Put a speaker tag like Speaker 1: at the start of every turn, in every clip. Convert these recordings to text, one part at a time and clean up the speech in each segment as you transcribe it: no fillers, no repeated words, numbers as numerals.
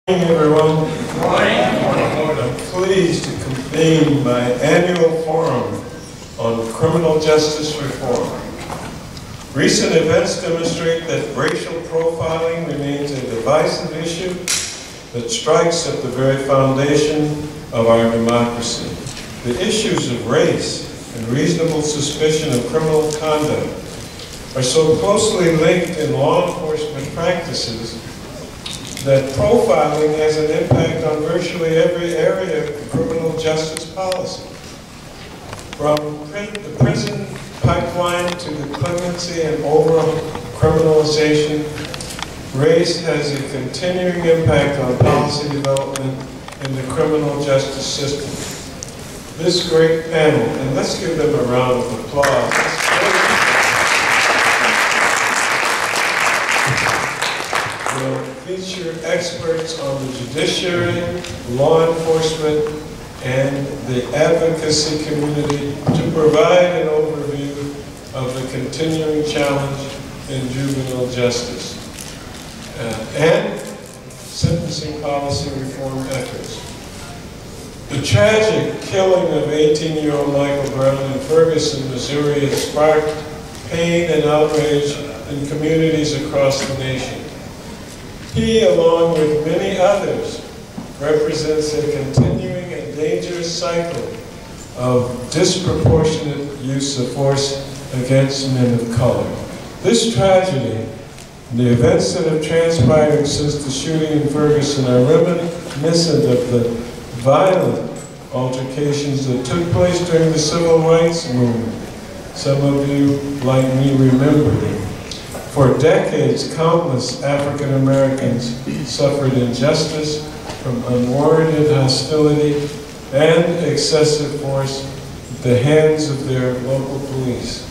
Speaker 1: Good morning, everyone. I'm pleased to convene my annual forum on criminal justice reform. Recent events demonstrate that racial profiling remains a divisive issue that strikes at the very foundation of our democracy. The issues of race and reasonable suspicion of criminal conduct are so closely linked in law enforcement practices that profiling has an impact on virtually every area of criminal justice policy. From the prison pipeline to the clemency and overall criminalization, race has a continuing impact on policy development in the criminal justice system. This great panel, and let's give them a round of applause. Will feature experts on the judiciary, law enforcement, and the advocacy community to provide an overview of the continuing challenge in juvenile justice and sentencing policy reform efforts. The tragic killing of 18-year-old Michael Brown in Ferguson, Missouri has sparked pain and outrage in communities across the nation. He, along with many others, represents a continuing and dangerous cycle of disproportionate use of force against men of color. This tragedy, and the events that have transpired since the shooting in Ferguson, are reminiscent of the violent altercations that took place during the civil rights movement. Some of you, like me, remember them. For decades, countless African Americans suffered injustice from unwarranted hostility and excessive force at the hands of their local police.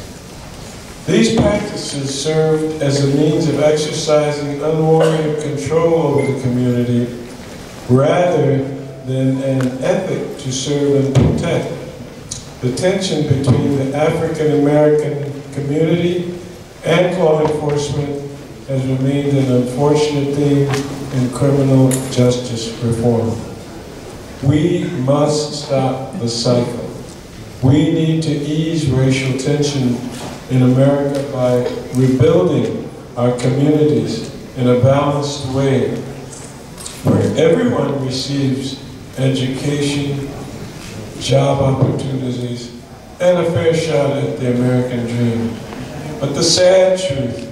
Speaker 1: These practices served as a means of exercising unwarranted control over the community rather than an ethic to serve and protect. The tension between the African American community and law enforcement has remained an unfortunate theme in criminal justice reform. We must stop the cycle. We need to ease racial tension in America by rebuilding our communities in a balanced way where everyone receives education, job opportunities, and a fair shot at the American dream. But the sad truth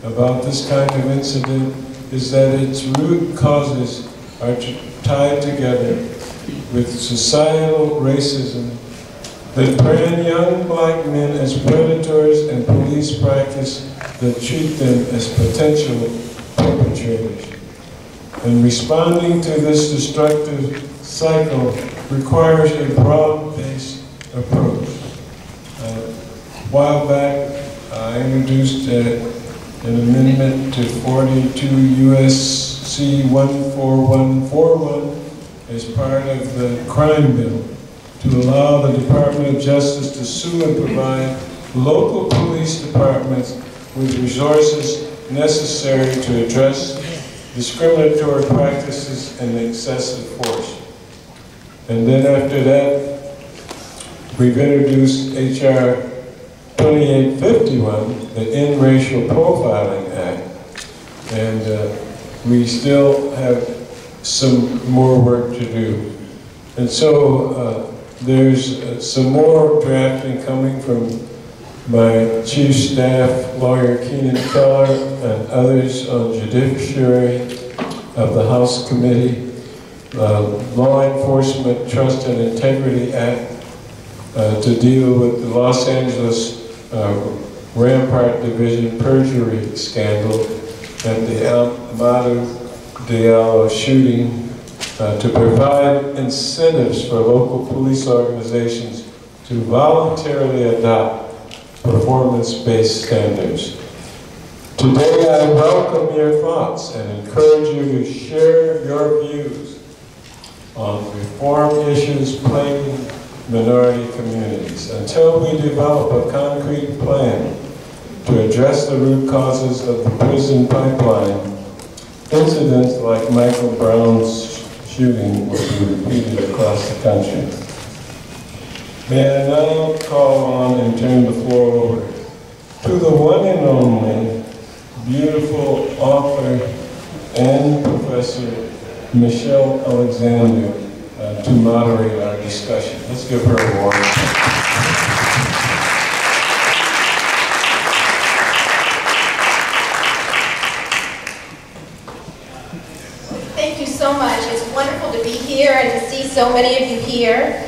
Speaker 1: about this kind of incident is that its root causes are tied together with societal racism that brand young black men as predators and police practice that treat them as potential perpetrators. And responding to this destructive cycle requires a broad-based approach. A while back, I introduced an amendment to 42 U.S.C. 14141 as part of the crime bill to allow the Department of Justice to sue and provide local police departments with resources necessary to address discriminatory practices and excessive force. And then after that, we've introduced H.R. 2851, the End Racial Profiling Act, and we still have some more work to do. And so there's some more drafting coming from my chief staff, lawyer Keenan Keller, and others on judiciary of the House Committee, Law Enforcement Trust and Integrity Act to deal with the Los Angeles Rampart Division perjury scandal and the Amadou Diallo shooting to provide incentives for local police organizations to voluntarily adopt performance-based standards. Today I welcome your thoughts and encourage you to share your views on reform issues plaguing minority communities until we develop a concrete plan to address the root causes of the prison pipeline incidents like Michael Brown's shooting will be repeated across the country. May I now call on and turn the floor over to the one and only beautiful author and professor, Michelle Alexander, to moderate our discussion. Let's give her a warm applause.
Speaker 2: Thank you so much. It's wonderful to be here and to see so many of you here.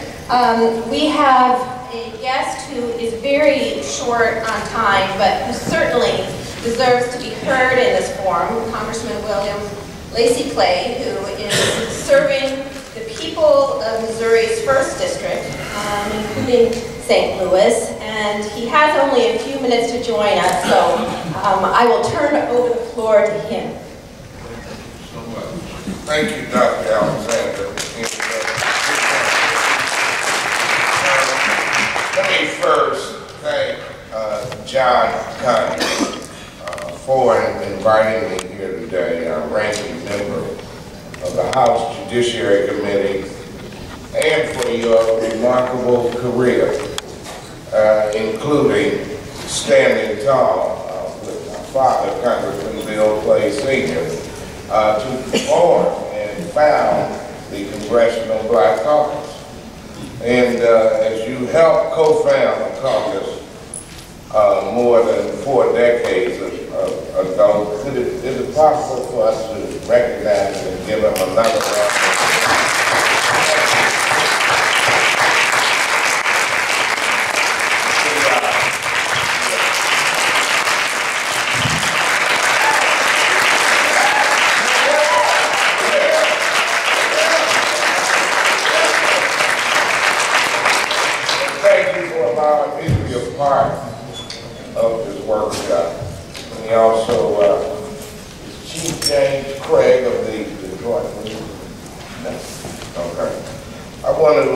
Speaker 2: We have a guest who is very short on time, but who certainly deserves to be heard in this forum, Congressman William Lacy Clay, who is serving the people of Missouri's 1st District, including St. Louis, and he has only a few minutes to join us, so I will turn over the floor to him.
Speaker 3: Thank you, Dr. Alexander. Let me first thank John Connie for inviting me here today. I'm ranking member of the House Judiciary Committee, and for your remarkable career, including standing tall with my father, Congressman Bill Clay Sr., to form and found the Congressional Black Caucus. And as you helped co-found the caucus more than 4 decades ago, is it possible for us to recognize and give him another round? Part of this workshop. And he also is Chief James Craig of the Joint League. No. Okay. I want to,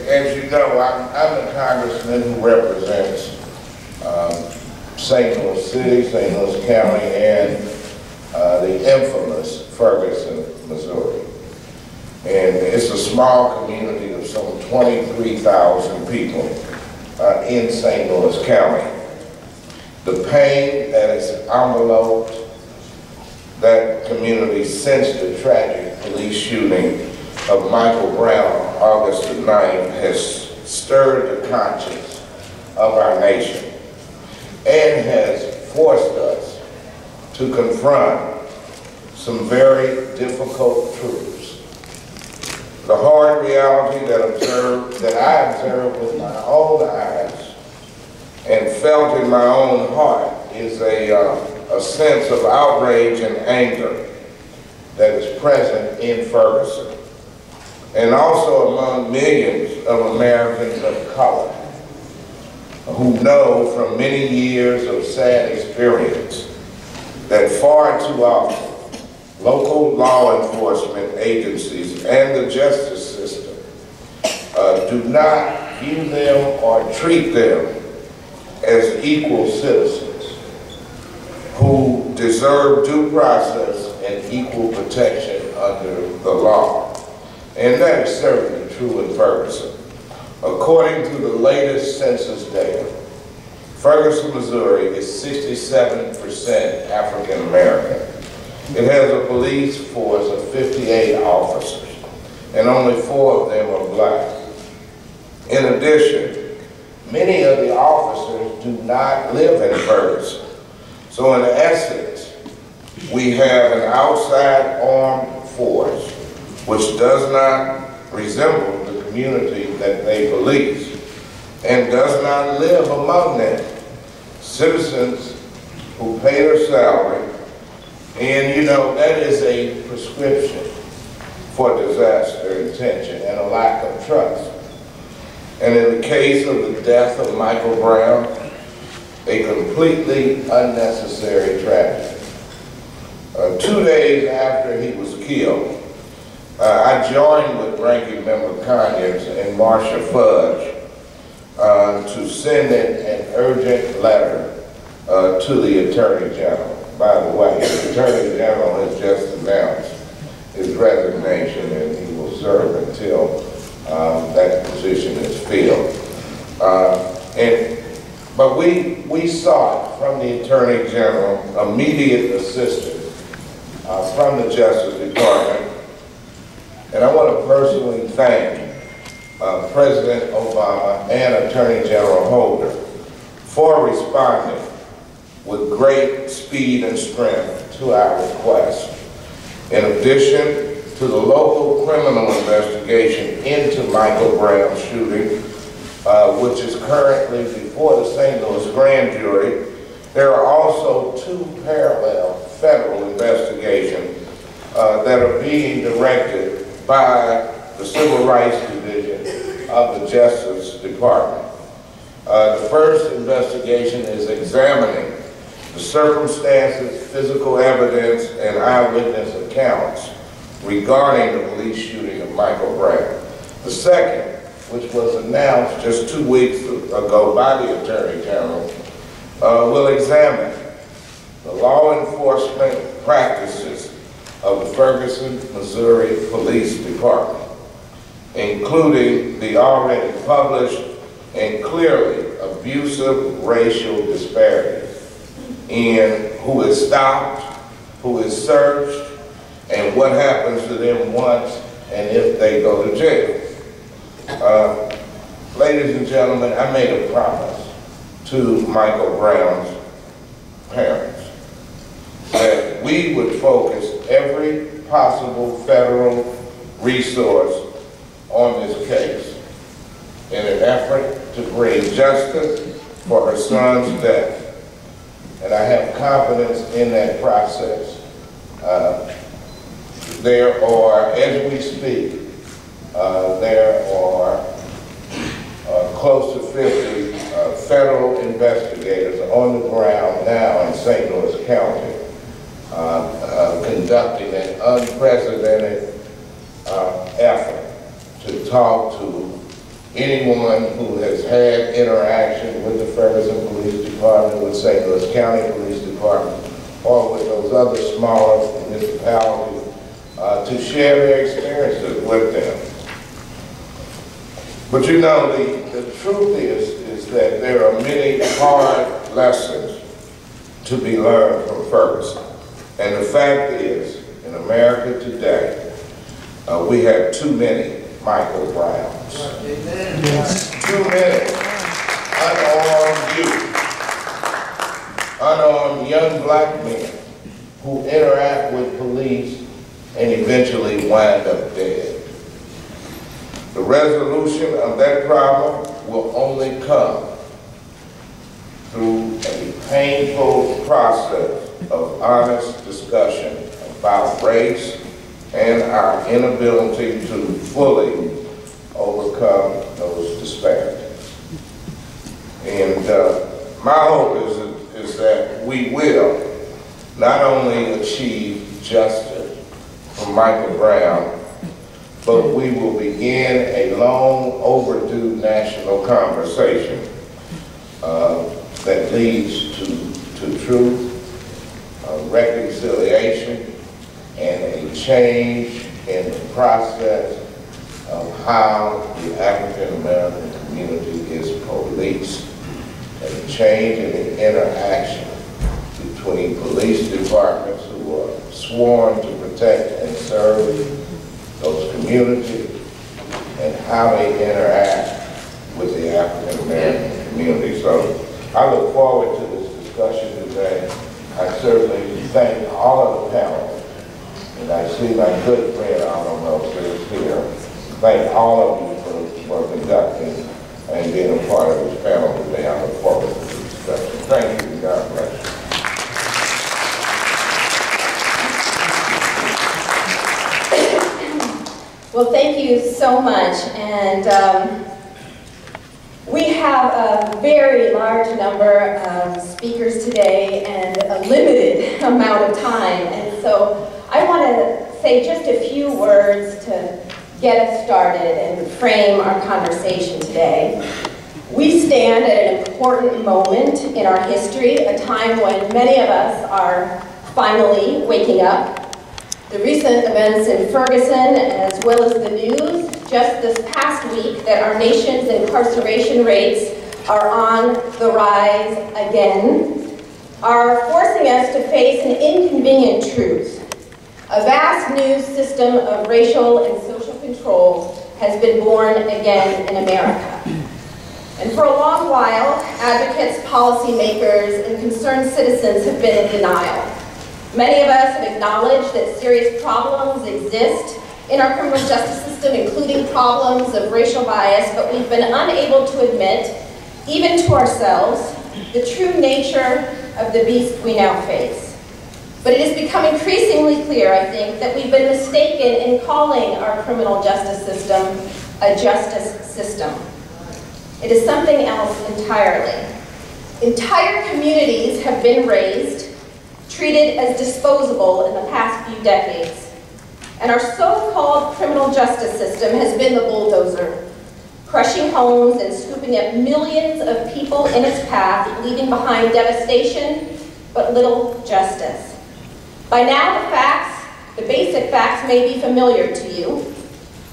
Speaker 3: as you know, I'm the congressman who represents St. Louis City, St. Louis County, and the infamous Ferguson, Missouri. And it's a small community of some 23,000 people in St. Louis County. The pain that is enveloped that community since the tragic police shooting of Michael Brown on August the 9th has stirred the conscience of our nation and has forced us to confront some very difficult truths. The hard reality that I observed with my own eyes and felt in my own heart is a sense of outrage and anger that is present in Ferguson, and also among millions of Americans of color who know from many years of sad experience that far too often local law enforcement agencies and the justice system do not view them or treat them as equal citizens who deserve due process and equal protection under the law. And that is certainly true in Ferguson. According to the latest census data, Ferguson, Missouri is 67% African American. It has a police force of 58 officers, and only 4 of them are black. In addition, many of the officers do not live in Ferguson. So in essence, we have an outside armed force which does not resemble the community that they police and does not live among them. Citizens who pay their salary. And you know, that is a prescription for disaster intention and a lack of trust. And in the case of the death of Michael Brown, a completely unnecessary tragedy. 2 days after he was killed, I joined with Ranking Member Conyers and Marcia Fudge to send in an urgent letter to the Attorney General. By the way, the Attorney General has just announced his resignation, and he will serve until that position is filled. But we sought from the Attorney General immediate assistance from the Justice Department, and I want to personally thank President Obama and Attorney General Holder for responding with great speed and strength to our request. In addition to the local criminal investigation into Michael Brown's shooting, which is currently before the St. Louis grand jury, there are also 2 parallel federal investigations that are being directed by the Civil Rights Division of the Justice Department. The first investigation is examining the circumstances, physical evidence, and eyewitness accounts regarding the police shooting of Michael Brown. The second, which was announced just 2 weeks ago by the Attorney General, will examine the law enforcement practices of the Ferguson, Missouri Police Department, including the already published and clearly abusive racial disparities in who is stopped, who is searched, and what happens to them once and if they go to jail. Ladies and gentlemen, I made a promise to Michael Brown's parents that we would focus every possible federal resource on this case in an effort to bring justice for her son's death. And I have confidence in that process. There are, as we speak, there are close to 50 federal investigators on the ground now in St. Louis County conducting an unprecedented effort to talk to anyone who has had interaction with the Ferguson Police Department, with St. Louis County Police Department, or with those other smaller municipalities to share their experiences with them. But you know, the truth is that there are many hard lessons to be learned from Ferguson. And the fact is, in America today, we have too many Michael Browns. Too many unarmed youth, unarmed young black men who interact with police and eventually wind up dead. The resolution of that problem will only come through a painful process of honest discussion about race and our inability to fully overcome those disparities. And my hope is that we will not only achieve justice for Michael Brown, but we will begin a long overdue national conversation that leads to truth, reconciliation, and a change in the process of how the African American community is policed, and a change in the interaction between police departments who are sworn to protect and serve those communities, and how they interact with the African American community. So I look forward to this discussion today. I certainly thank all of the panelists, and I see my good friend Arnold Nelson is here. Thank all of you for conducting and being a part of this panel today. I look forward to this discussion. Thank you, and God bless you.
Speaker 2: Well, thank you so much. And we have a very large number of speakers today and a limited amount of time. And so I want to say just a few words to get us started and frame our conversation today. We stand at an important moment in our history, a time when many of us are finally waking up. The recent events in Ferguson, as well as the news just this past week that our nation's incarceration rates are on the rise again, are forcing us to face an inconvenient truth. A vast new system of racial and social control has been born again in America. And for a long while, advocates, policymakers, and concerned citizens have been in denial. Many of us have acknowledged that serious problems exist in our criminal justice system, including problems of racial bias, but we've been unable to admit, even to ourselves, the true nature of the beast we now face. But it has become increasingly clear, I think, that we've been mistaken in calling our criminal justice system a justice system. It is something else entirely. Entire communities have been raised, treated as disposable in the past few decades. And our so-called criminal justice system has been the bulldozer, crushing homes and scooping up millions of people in its path, leaving behind devastation, but little justice. By now, the basic facts may be familiar to you.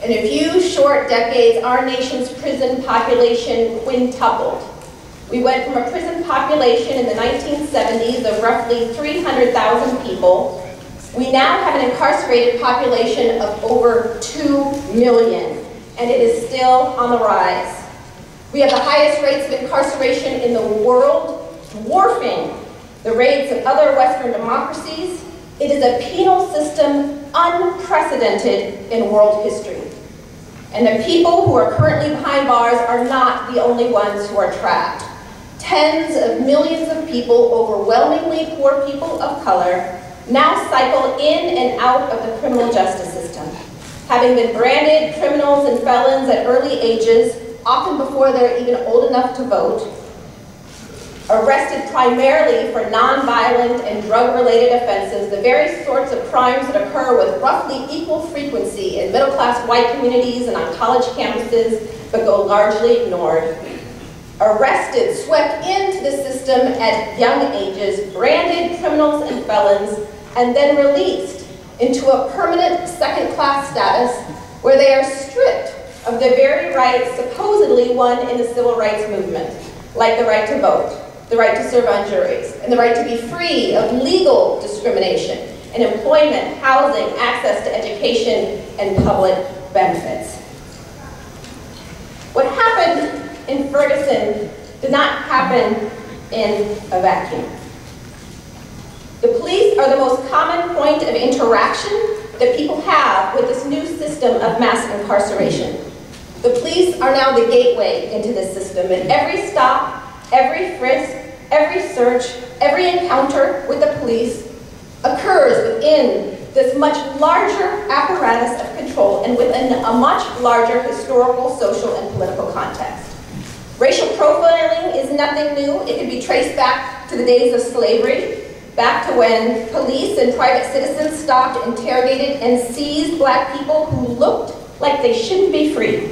Speaker 2: In a few short decades, our nation's prison population quintupled. We went from a prison population in the 1970s of roughly 300,000 people. We now have an incarcerated population of over 2 million, and it is still on the rise. We have the highest rates of incarceration in the world, dwarfing the rates of other Western democracies. It is a penal system unprecedented in world history. And the people who are currently behind bars are not the only ones who are trapped. Tens of millions of people, overwhelmingly poor people of color, now cycle in and out of the criminal justice system, having been branded criminals and felons at early ages, often before they're even old enough to vote, arrested primarily for nonviolent and drug-related offenses, the very sorts of crimes that occur with roughly equal frequency in middle-class white communities and on college campuses, but go largely ignored. Arrested, swept into the system at young ages, branded criminals and felons, and then released into a permanent second-class status where they are stripped of the very rights supposedly won in the civil rights movement, like the right to vote, the right to serve on juries, and the right to be free of legal discrimination in employment, housing, access to education, and public benefits. What happened in Ferguson did not happen in a vacuum. The police are the most common point of interaction that people have with this new system of mass incarceration. The police are now the gateway into this system, and every stop, every frisk, every search, every encounter with the police occurs within this much larger apparatus of control and within a much larger historical, social, and political context. Racial profiling is nothing new. It can be traced back to the days of slavery, back to when police and private citizens stopped, interrogated, and seized black people who looked like they shouldn't be free.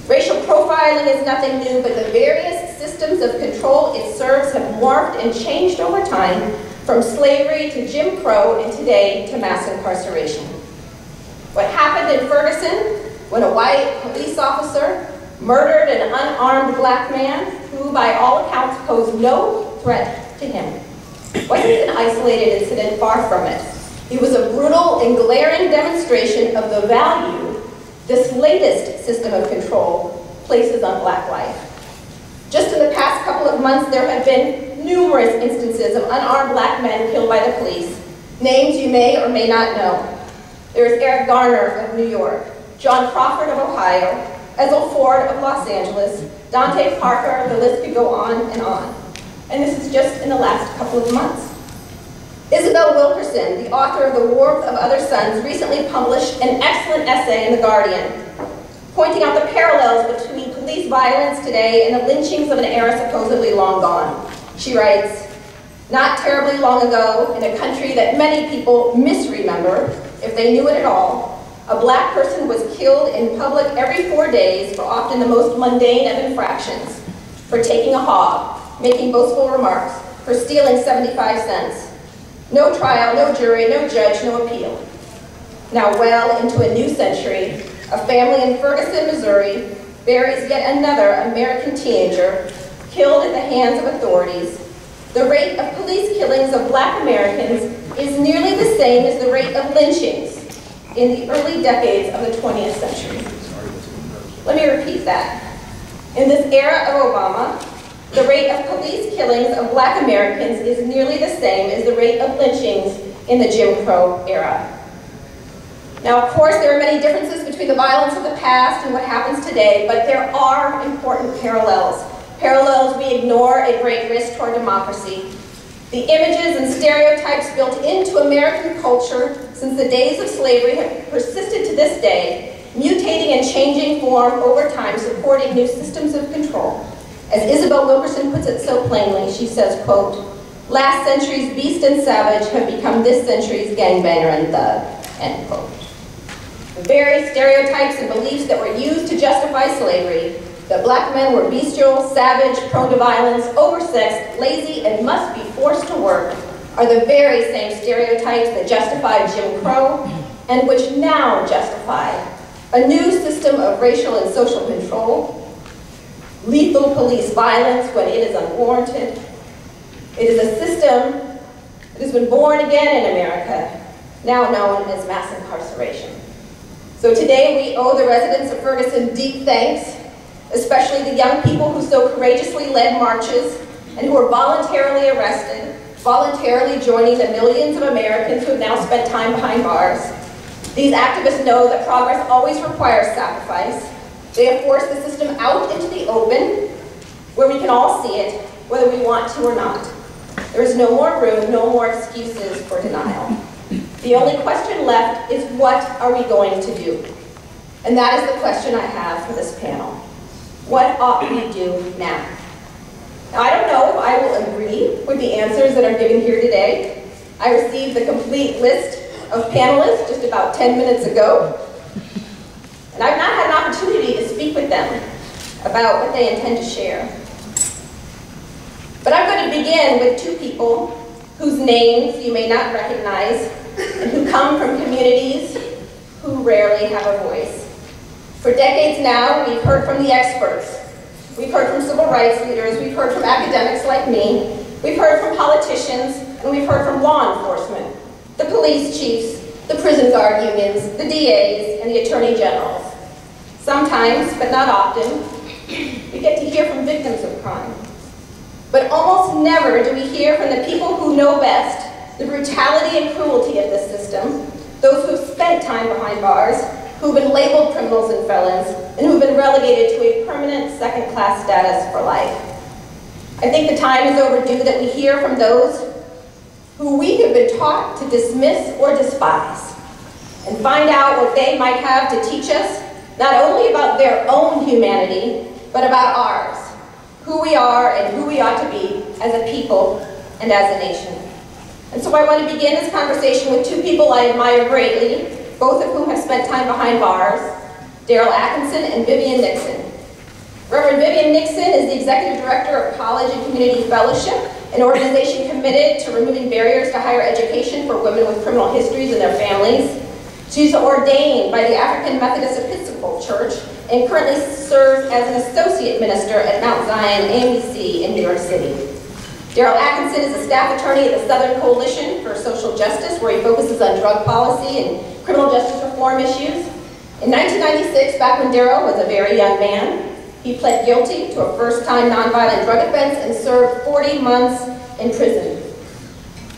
Speaker 2: Racial profiling is nothing new, but the various systems of control it serves have morphed and changed over time, from slavery to Jim Crow and today to mass incarceration. What happened in Ferguson when a white police officer murdered an unarmed black man who, by all accounts, posed no threat to him wasn't an isolated incident, far from it. It was a brutal and glaring demonstration of the value this latest system of control places on black life. Just in the past couple of months, there have been numerous instances of unarmed black men killed by the police, names you may or may not know. There is Eric Garner of New York, John Crawford of Ohio, Ezel Ford of Los Angeles, Dante Parker, the list could go on and on. And this is just in the last couple of months. Isabel Wilkerson, the author of The Warmth of Other Suns, recently published an excellent essay in The Guardian, pointing out the parallels between police violence today and the lynchings of an era supposedly long gone. She writes, "Not terribly long ago, in a country that many people misremember, if they knew it at all, A black person was killed in public every 4 days for often the most mundane of infractions, for taking a hog, making boastful remarks, for stealing 75 cents. No trial, no jury, no judge, no appeal. Now well into a new century, a family in Ferguson, Missouri buries yet another American teenager killed at the hands of authorities. The rate of police killings of black Americans is nearly the same as the rate of lynchings in the early decades of the 20th century. Let me repeat that. In this era of Obama, the rate of police killings of black Americans is nearly the same as the rate of lynchings in the Jim Crow era. Now, of course, there are many differences between the violence of the past and what happens today, but there are important parallels. Parallels we ignore at great risk toward democracy. The images and stereotypes built into American culture since the days of slavery have persisted to this day, mutating and changing form over time, supporting new systems of control. As Isabel Wilkerson puts it so plainly, she says, quote, "Last century's beast and savage have become this century's gangbanger and thug," end quote. The very stereotypes and beliefs that were used to justify slavery, that black men were bestial, savage, prone to violence, oversexed, lazy, and must be forced to work, are the very same stereotypes that justified Jim Crow and which now justify a new system of racial and social control, lethal police violence when it is unwarranted. It is a system that has been born again in America, now known as mass incarceration. So today we owe the residents of Ferguson deep thanks, especially the young people who so courageously led marches and who were voluntarily arrested, voluntarily joining the millions of Americans who have now spent time behind bars. These activists know that progress always requires sacrifice. They have forced the system out into the open, where we can all see it, whether we want to or not. There is no more room, no more excuses for denial. The only question left is, what are we going to do? And that is the question I have for this panel. What ought we do now? Now, I don't know if I will agree with the answers that are given here today. I received the complete list of panelists just about 10 minutes ago, and I've not had an opportunity to speak with them about what they intend to share. But I'm going to begin with two people whose names you may not recognize and who come from communities who rarely have a voice. For decades now, we've heard from the experts. We've heard from civil rights leaders. We've heard from academics like me. We've heard from politicians, and we've heard from law enforcement, the police chiefs, the prison guard unions, the DAs, and the attorney generals. Sometimes, but not often, we get to hear from victims of crime. But almost never do we hear from the people who know best the brutality and cruelty of this system, those who have spent time behind bars, who've been labeled criminals and felons, and who've been relegated to a permanent second-class status for life. I think the time is overdue that we hear from those who we have been taught to dismiss or despise, and find out what they might have to teach us, not only about their own humanity, but about ours, who we are and who we ought to be as a people and as a nation. And so I want to begin this conversation with two people I admire greatly, both of whom have spent time behind bars, Daryl Atkinson and Vivian Nixon. Reverend Vivian Nixon is the Executive Director of College and Community Fellowship, an organization committed to removing barriers to higher education for women with criminal histories and their families. She's ordained by the African Methodist Episcopal Church and currently serves as an associate minister at Mount Zion AMEC in New York City. Daryl Atkinson is a staff attorney at the Southern Coalition for Social Justice, where he focuses on drug policy and criminal justice reform issues. In 1996, back when Daryl was a very young man, he pled guilty to a first-time nonviolent drug offense and served 40 months in prison.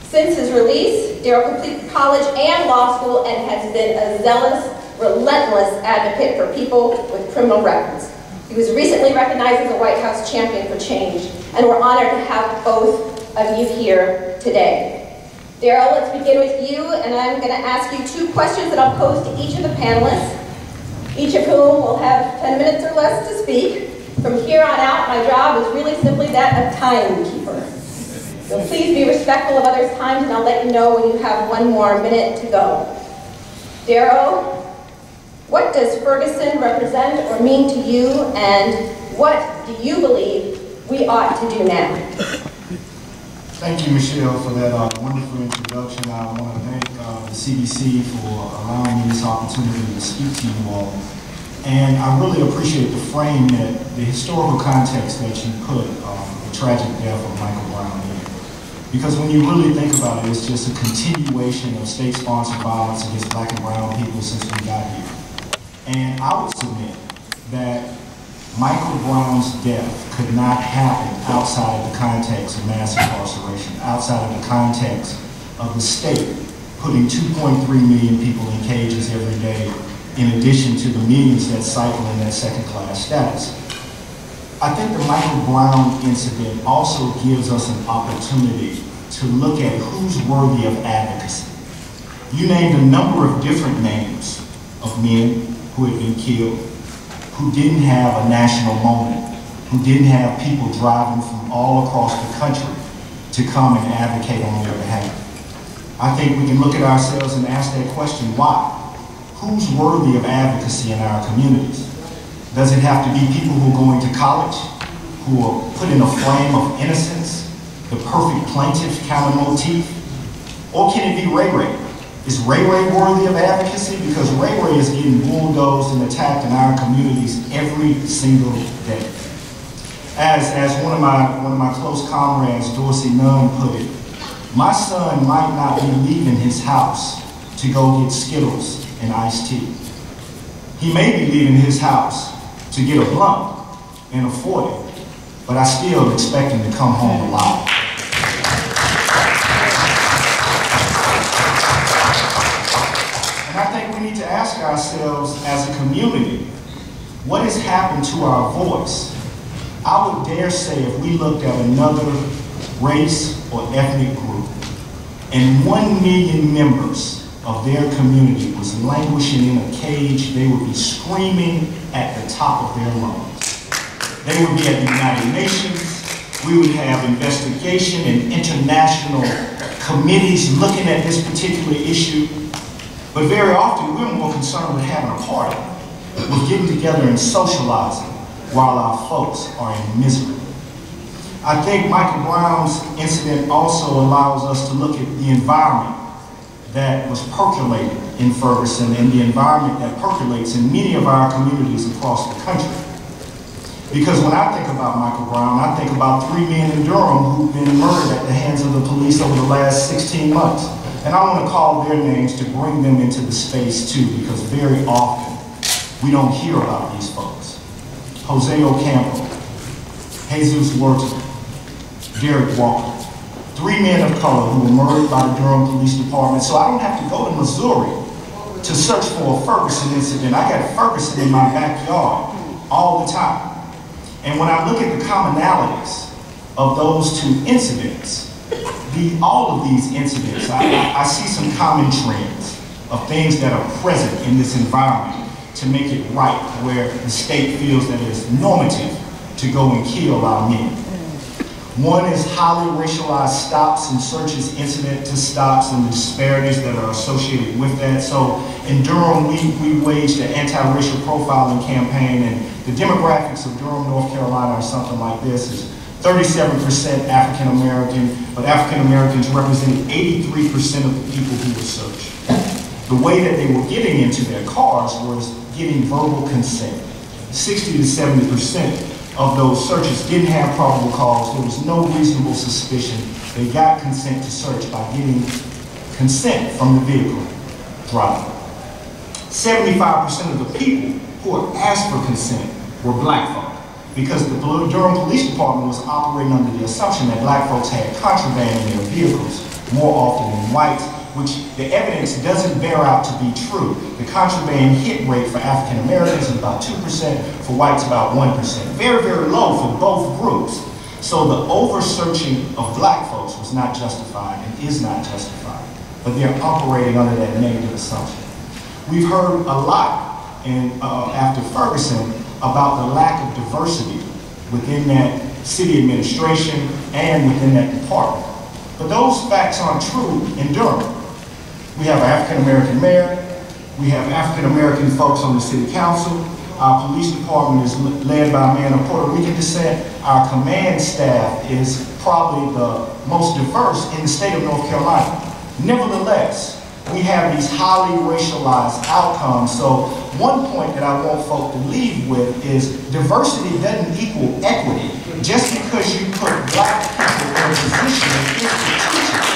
Speaker 2: Since his release, Daryl completed college and law school and has been a zealous, relentless advocate for people with criminal records. He was recently recognized as a White House champion for change, and we're honored to have both of you here today. Daryl, let's begin with you, and I'm going to ask you two questions that I'll pose to each of the panelists, each of whom will have 10 minutes or less to speak. From here on out, my job is really simply that of timekeeper. So please be respectful of others' times, and I'll let you know when you have one more minute to go. Daryl, What does Ferguson represent or mean to you, and what do you believe we ought to do now?
Speaker 4: Thank you, Michelle, for that wonderful introduction. I want to thank the CDC for allowing me this opportunity to speak to you all. And I really appreciate the frame that, the historical context that you put the tragic death of Michael Brown in. Because when you really think about it, it's just a continuation of state-sponsored violence against Black and brown people since we got here. And I would submit that Michael Brown's death could not happen outside of the context of mass incarceration, outside of the context of the state putting 2.3 million people in cages every day, in addition to the millions that cycle in that second-class status. I think the Michael Brown incident also gives us an opportunity to look at who's worthy of advocacy. You named a number of different names of men who had been killed, who didn't have a national moment, who didn't have people driving from all across the country to come and advocate on their behalf. I think we can look at ourselves and ask that question, why? Who's worthy of advocacy in our communities? Does it have to be people who are going to college, who are put in a frame of innocence, the perfect plaintiff counter motif? Or can it be Ray Ray? Is Ray Ray worthy of advocacy? Because Ray Ray is getting bulldozed and attacked in our communities every single day. As one of my close comrades, Dorsey Nunn, put it, my son might not be leaving his house to go get Skittles and iced tea. He may be leaving his house to get a blunt and a 40, but I still expect him to come home alive. And I think we need to ask ourselves as a community, what has happened to our voice? I would dare say if we looked at another race or ethnic group and 1 million members of their community was languishing in a cage, they would be screaming at the top of their lungs. They would be at the United Nations. We would have investigation and international committees looking at this particular issue. But very often, we're more concerned with having a party, with getting together and socializing while our folks are in misery. I think Michael Brown's incident also allows us to look at the environment that was percolated in Ferguson and the environment that percolates in many of our communities across the country. Because when I think about Michael Brown, I think about 3 men in Durham who've been murdered at the hands of the police over the last 16 months. And I want to call their names to bring them into the space too, because very often we don't hear about these folks. Jose Ocampo, Jesus Wharton, Derek Walker. 3 men of color who were murdered by the Durham Police Department. So I don't have to go to Missouri to search for a Ferguson incident. I got Ferguson in my backyard all the time. And when I look at the commonalities of those 2 incidents, all of these incidents, I see some common trends of things that are present in this environment to make it right where the state feels that it's normative to go and kill our men. One is highly racialized stops and searches incident to stops and the disparities that are associated with that. So in Durham, we waged an anti-racial profiling campaign, and the demographics of Durham, North Carolina are something like this. Is 37% African American, but African Americans represented 83% of the people who were searched. The way that they were getting into their cars was getting verbal consent. 60 to 70% of those searches didn't have probable cause. There was no reasonable suspicion. They got consent to search by getting consent from the vehicle driver. 75% of the people who had asked for consent were black folk, because the Durham Police Department was operating under the assumption that black folks had contraband in their vehicles more often than whites, which the evidence doesn't bear out to be true. The contraband hit rate for African Americans is about 2%, for whites about 1%. Very, very low for both groups. So the over-searching of black folks was not justified and is not justified, but they're operating under that negative assumption. We've heard a lot after Ferguson about the lack of diversity within that city administration and within that department. But those facts aren't true in Durham. We have an African-American mayor, We have African-American folks on the city council. Our police department is led by a man of Puerto Rican descent. Our command staff is probably the most diverse in the state of North Carolina. Nevertheless, we have these highly racialized outcomes. So one point that I want folk to leave with is diversity doesn't equal equity. Just because you put black people in a position in institutions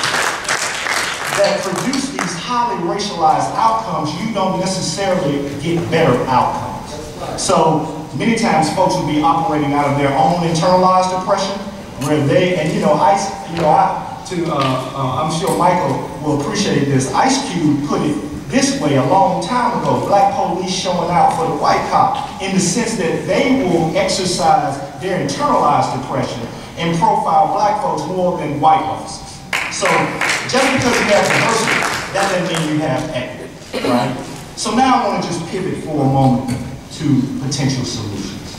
Speaker 4: that produce these highly racialized outcomes, you don't necessarily get better outcomes. So many times folks will be operating out of their own internalized oppression, where they, and I'm sure Michael will appreciate this. Ice Cube put it this way a long time ago: black police showing out for the white cop, in the sense that they will exercise their internalized oppression and profile black folks more than white officers. So just because you have diversity, that doesn't mean you have equity, right? So now I want to just pivot for a moment to potential solutions,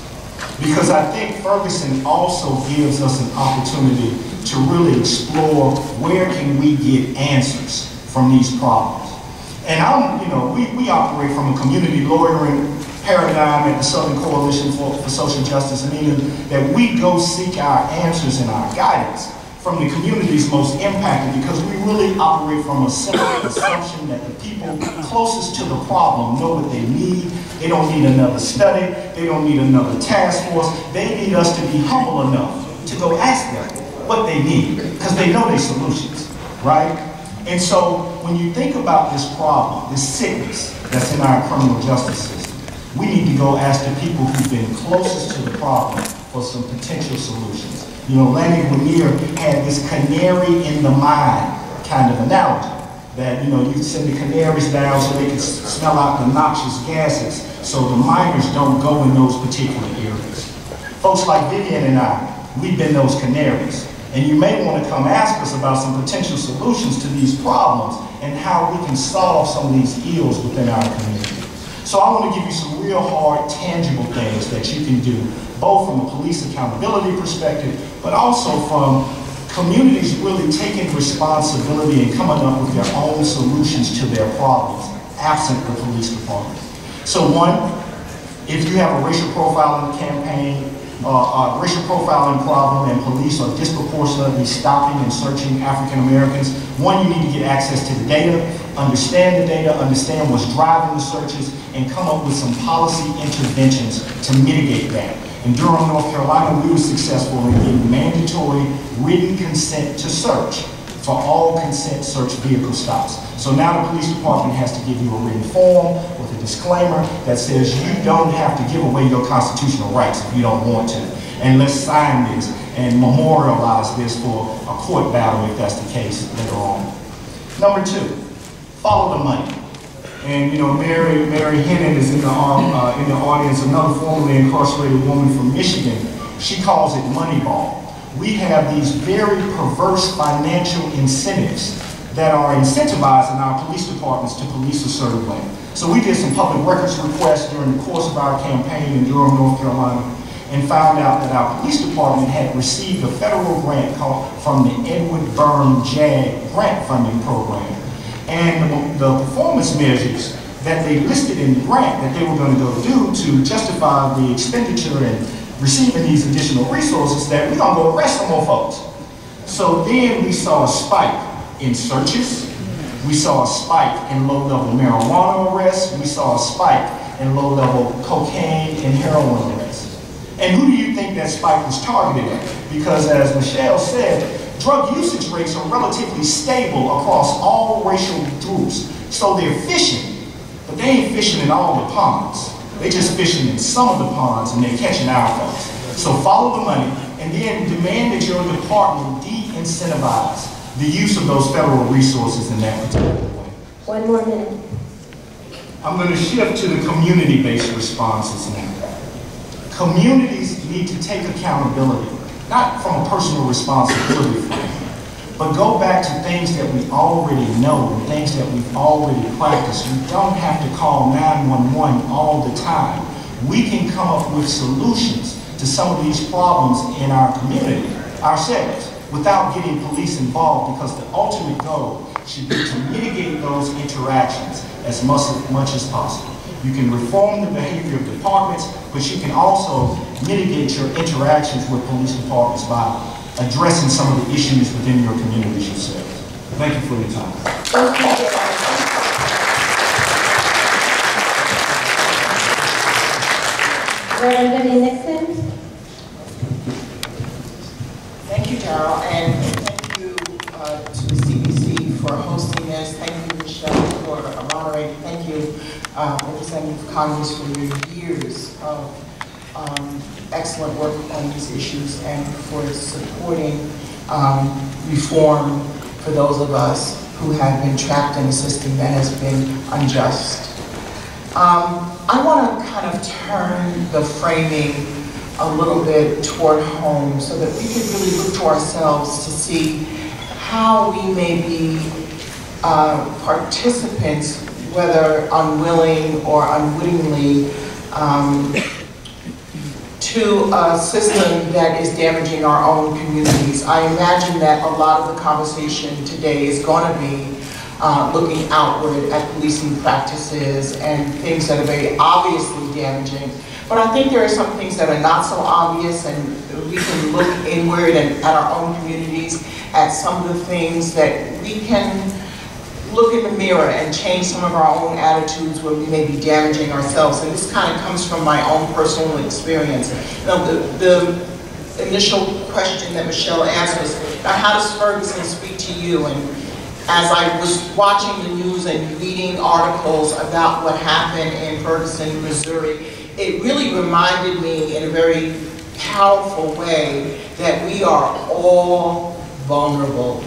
Speaker 4: because I think Ferguson also gives us an opportunity to really explore where can we get answers from these problems. And we operate from a community lawyering paradigm at the Southern Coalition for Social Justice, meaning that we go seek our answers and our guidance from the communities most impacted, because we really operate from a simple assumption that the people closest to the problem know what they need. They don't need another study. They don't need another task force. They need us to be humble enough to go ask them what they need, because they know their solutions, right? And so when you think about this problem, this sickness that's in our criminal justice system, we need to go ask the people who've been closest to the problem for some potential solutions. You know, Lanny Lanier had this canary in the mine kind of analogy, that, you send the canaries down so they can smell out the noxious gases, so the miners don't go in those particular areas. Folks like Vivian and I, we've been those canaries. And you may want to come ask us about some potential solutions to these problems and how we can solve some of these ills within our community. So I want to give you some real hard, tangible things that you can do, both from a police accountability perspective, but also from communities really taking responsibility and coming up with their own solutions to their problems, absent the police department. So one, if you have a racial profiling campaign, racial profiling problem, and police are disproportionately stopping and searching African Americans, one, you need to get access to the data, understand what's driving the searches, and come up with some policy interventions to mitigate that. In Durham, North Carolina, we were successful in getting mandatory written consent to search for all consent search vehicle stops. So now the police department has to give you a written form with a disclaimer that says you don't have to give away your constitutional rights if you don't want to. And let's sign this and memorialize this for a court battle if that's the case later on. Number two, follow the money. And Mary Hennon is in the audience, another formerly incarcerated woman from Michigan. She calls it Moneyball. We have these very perverse financial incentives that are incentivizing our police departments to police a certain way. So we did some public records requests during the course of our campaign in Durham, North Carolina, and found out that our police department had received a federal grant from the Edward Byrne JAG grant funding program. And the performance measures that they listed in the grant that they were going to go do to justify the expenditure and receiving these additional resources, that we're going to go arrest some more folks. So then we saw a spike in searches. We saw a spike in low-level marijuana arrests. We saw a spike in low-level cocaine and heroin arrests. And who do you think that spike was targeted at? Because as Michelle said, drug usage rates are relatively stable across all racial groups. So they're fishing, but they ain't fishing in all the ponds. They just fishing in some of the ponds and they're catching our folks. So follow the money and then demand that your department de-incentivize the use of those federal resources in that particular way.
Speaker 2: 1 more minute.
Speaker 4: I'm going to shift to the community-based responses now. Communities need to take accountability, not from a personal responsibility frame, but go back to things that we already know and things that we've already practiced. We don't have to call 911 all the time. We can come up with solutions to some of these problems in our community ourselves without getting police involved, because the ultimate goal should be to mitigate those interactions as much as possible. You can reform the behavior of departments, but you can also mitigate your interactions with police departments by addressing some of the issues within your communities yourselves. Thank you for your time.
Speaker 2: Representative Nixon.
Speaker 5: Thank you, Darrell, and thank you to the CBC for hosting this. Thank you, Michelle, for moderating. Thank you, Representative Congress, for your years of excellent work on these issues and for supporting reform for those of us who have been trapped in a system that has been unjust. I want to kind of turn the framing a little bit toward home so that we can really look to ourselves to see how we may be participants, whether unwilling or unwittingly, to a system that is damaging our own communities. I imagine that a lot of the conversation today is going to be looking outward at policing practices and things that are very obviously damaging. But I think there are some things that are not so obvious, and we can look inward and at our own communities at some of the things that we can look in the mirror and change some of our own attitudes where we may be damaging ourselves. And this kind of comes from my own personal experience. You know, the initial question that Michelle asked was, how does Ferguson speak to you? And as I was watching the news and reading articles about what happened in Ferguson, Missouri, it really reminded me in a very powerful way that we are all vulnerable.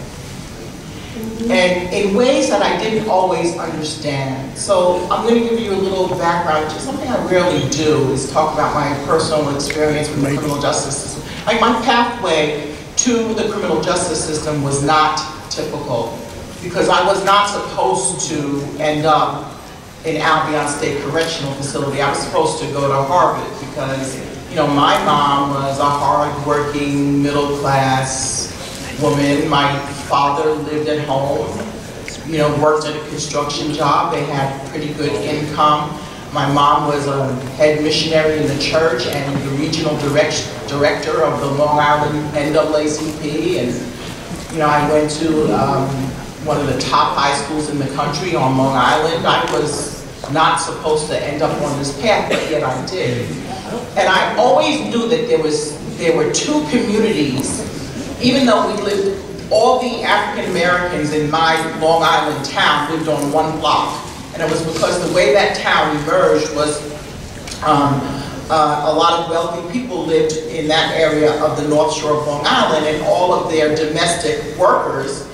Speaker 5: And in ways that I didn't always understand. So I'm going to give you a little background, which is something I rarely do, is talk about my personal experience with the criminal justice system. Like, my pathway to the criminal justice system was not typical, because I was not supposed to end up in Albion State Correctional Facility. I was supposed to go to Harvard because, you know, my mom was a hard-working, middle-class woman. My father lived at home, you know, worked at a construction job. They had pretty good income. My mom was a head missionary in the church and the regional director of the Long Island NAACP. And, you know, I went to one of the top high schools in the country on Long Island. I was not supposed to end up on this path, but yet I did. And I always knew that there were two communities, even though we lived, all the African Americans in my Long Island town lived on one block. And it was because the way that town emerged was a lot of wealthy people lived in that area of the North Shore of Long Island, and all of their domestic workers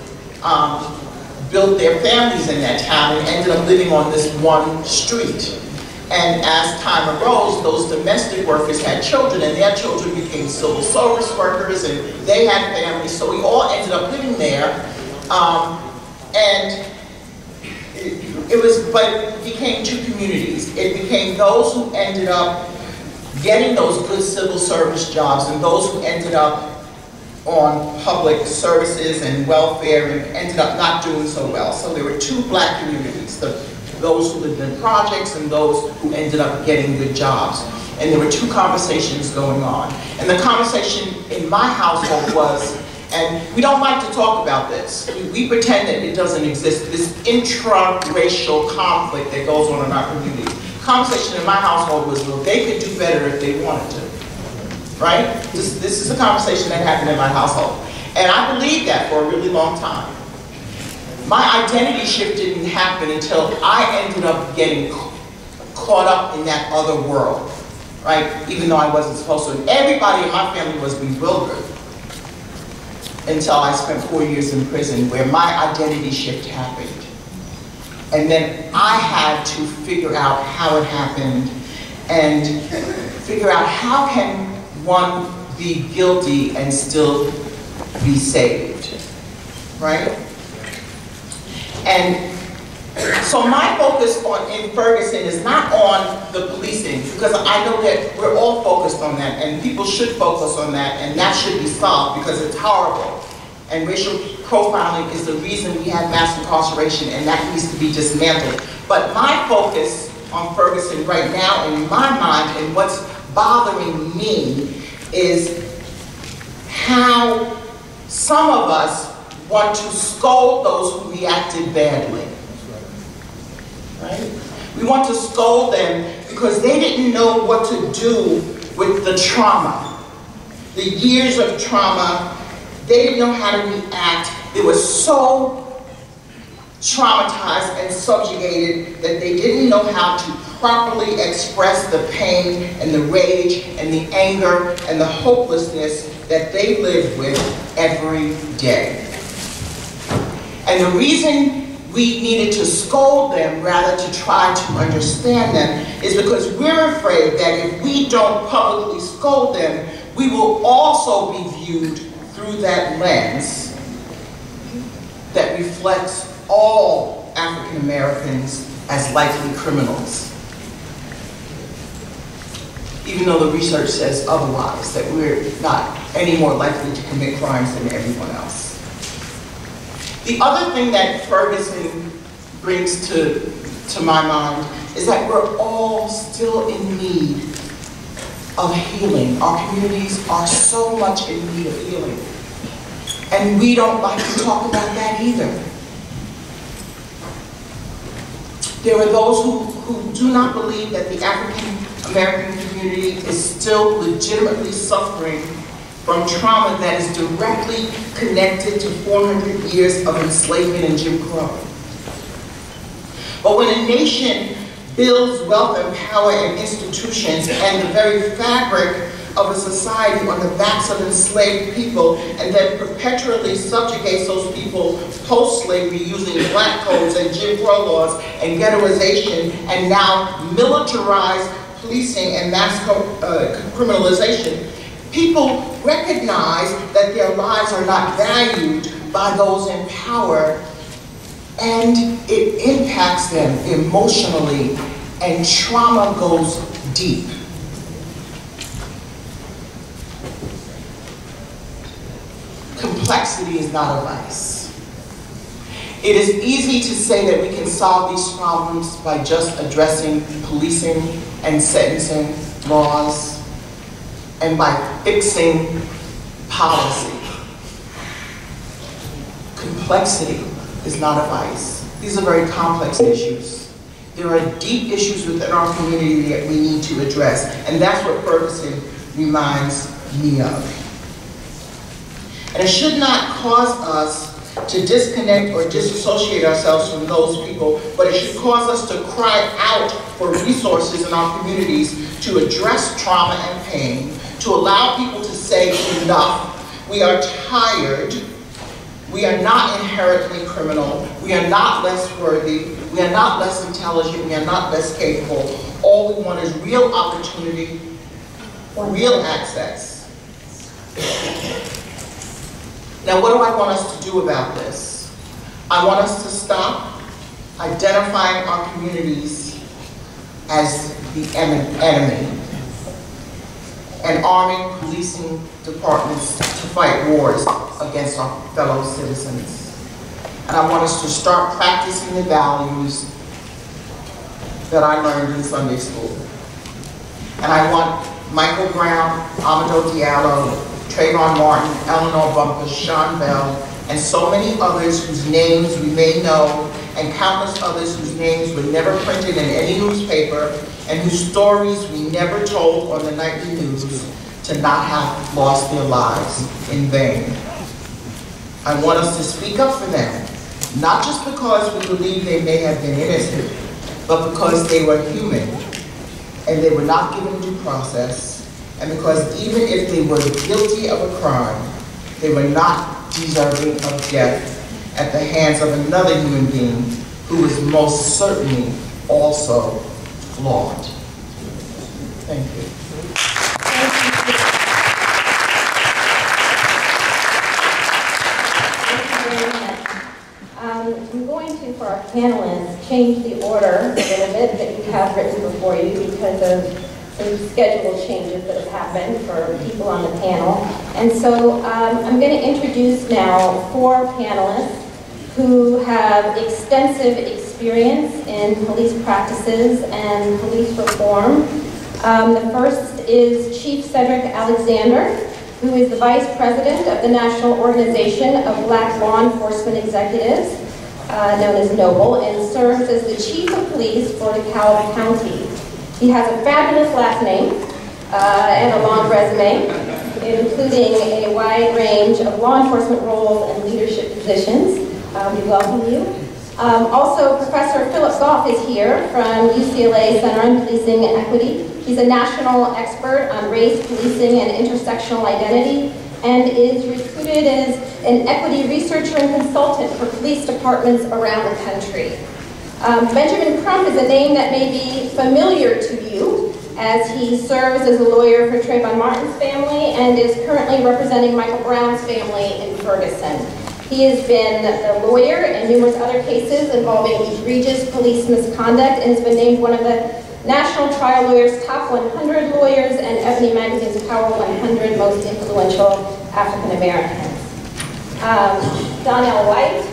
Speaker 5: built their families in that town and ended up living on this one street. And as time arose, those domestic workers had children, and their children became civil service workers, and they had families, so we all ended up living there. And it became two communities. It became those who ended up getting those good civil service jobs, and those who ended up on public services and welfare and ended up not doing so well. So there were two black communities, those who lived in projects and those who ended up getting good jobs. And there were two conversations going on. And the conversation in my household was, and we don't like to talk about this, we pretend that it doesn't exist, this intra-racial conflict that goes on in our community. The conversation in my household was, well, they could do better if they wanted to. Right? This is a conversation that happened in my household. And I believed that for a really long time. My identity shift didn't happen until I ended up getting caught up in that other world, right? Even though I wasn't supposed to. And everybody in my family was bewildered until I spent 4 years in prison, where my identity shift happened. And then I had to figure out how it happened and figure out how can one be guilty and still be saved, right? And so my focus in Ferguson is not on the policing, because I know that we're all focused on that, and people should focus on that, and that should be solved because it's horrible. And racial profiling is the reason we have mass incarceration, and that needs to be dismantled. But my focus on Ferguson right now, in my mind, and what's bothering me, is how some of us want to scold those who reacted badly. Right? We want to scold them because they didn't know what to do with the trauma. The years of trauma, they didn't know how to react. They were so traumatized and subjugated that they didn't know how to properly express the pain and the rage and the anger and the hopelessness that they lived with every day. And the reason we needed to scold them rather to try to understand them is because we're afraid that if we don't publicly scold them, we will also be viewed through that lens that reflects all African Americans as likely criminals. Even though the research says otherwise, that we're not any more likely to commit crimes than everyone else. The other thing that Ferguson brings to my mind is that we're all still in need of healing. Our communities are so much in need of healing. And we don't like to talk about that either. There are those who do not believe that the African American community is still legitimately suffering from trauma that is directly connected to 400 years of enslavement and Jim Crow. But when a nation builds wealth and power and institutions and the very fabric of a society on the backs of enslaved people, and then perpetually subjugates those people post-slavery using black codes and Jim Crow laws and ghettoization, and now militarized policing and mass criminalization, people recognize that their lives are not valued by those in power, and it impacts them emotionally, and trauma goes deep. Complexity is not a vice. It is easy to say that we can solve these problems by just addressing policing and sentencing laws and by fixing policy. Complexity is not a vice. These are very complex issues. There are deep issues within our community that we need to address, and that's what Ferguson reminds me of. And it should not cause us to disconnect or disassociate ourselves from those people, but it should cause us to cry out for resources in our communities to address trauma and pain, to allow people to say enough. We are tired. We are not inherently criminal. We are not less worthy. We are not less intelligent. We are not less capable. All we want is real opportunity, real access. Now, what do I want us to do about this? I want us to stop identifying our communities as the enemy and arming policing departments to fight wars against our fellow citizens. And I want us to start practicing the values that I learned in Sunday school. And I want Michael Brown, Amadou Diallo, Trayvon Martin, Eleanor Bumpus, Sean Bell, and so many others whose names we may know, and countless others whose names were never printed in any newspaper, and whose stories we never told on the nightly news, to not have lost their lives in vain. I want us to speak up for them, not just because we believe they may have been innocent, but because they were human, and they were not given due process, and because even if they were guilty of a crime, they were not deserving of death at the hands of another human being who is most certainly also flawed. Thank you.
Speaker 2: I'm going to, for our panelists, change the order a little bit that you have written before you because of some schedule changes that have happened for people on the panel. And so I'm going to introduce now 4 panelists who have extensive experience in police practices and police reform. The first is Chief Cedric Alexander, who is the Vice President of the National Organization of Black Law Enforcement Executives, known as NOBLE, and serves as the Chief of Police for DeKalb County. He has a fabulous last name and a long resume, including a wide range of law enforcement roles and leadership positions. We welcome you. Also, Professor Philip Goff is here from UCLA Center on Policing and Equity. He's a national expert on race, policing, and intersectional identity, and is recruited as an equity researcher and consultant for police departments around the country. Benjamin Crump is a name that may be familiar to you, as he serves as a lawyer for Trayvon Martin's family and is currently representing Michael Brown's family in Ferguson. He has been a lawyer in numerous other cases involving egregious police misconduct and has been named one of the National Trial Lawyers' Top 100 Lawyers and Ebony Magazine's Power 100 Most Influential African Americans. Donnell White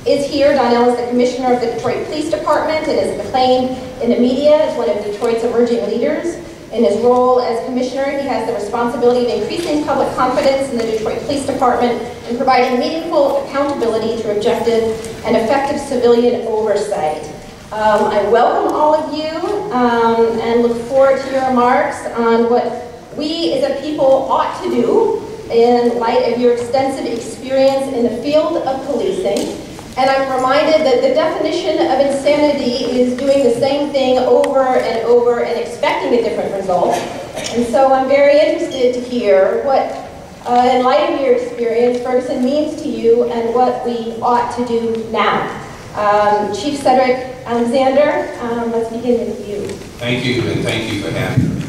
Speaker 2: is here. Donnell is the Commissioner of the Detroit Police Department and is acclaimed in the media as one of Detroit's emerging leaders. In his role as Commissioner, he has the responsibility of increasing public confidence in the Detroit Police Department and providing meaningful accountability through objective and effective civilian oversight. I welcome all of you and look forward to your remarks on what we as a people ought to do in light of your extensive experience in the field of policing. And I'm reminded that the definition of insanity is doing the same thing over and over and expecting a different result. And so I'm very interested to hear what, in light of your experience, Ferguson means to you and what we ought to do now. Chief Cedric Alexander, let's begin with you.
Speaker 6: Thank you, and thank you for having me.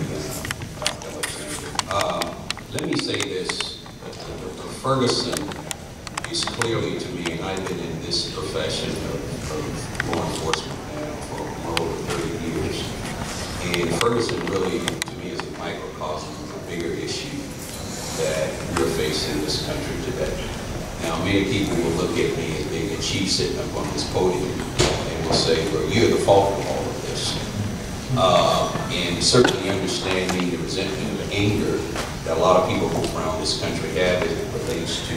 Speaker 6: Let me say this. Ferguson is clearly to me, and I've been in this profession of law enforcement now for over 30 years, and Ferguson really, to me, is a microcosm of a bigger issue that we're facing in this country today. Now, many people will look at me as being a chief sitting up on this podium and will say, well, you're the fault of all of this. And certainly understanding the resentment and the anger that a lot of people around this country have as it relates to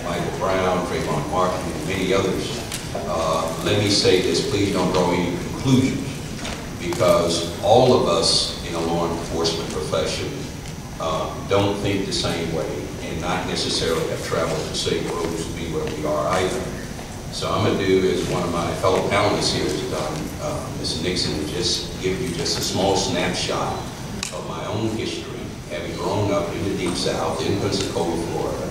Speaker 6: Michael Brown, Trayvon Martin, and many others. Let me say this, please don't draw any conclusions, because all of us in a law enforcement profession don't think the same way and not necessarily have traveled the same roads to be where we are either. So I'm going to do, as one of my fellow panelists here has done, Ms. Nixon, just give you just a small snapshot of my own history, having grown up in the Deep South, in Pensacola, Florida,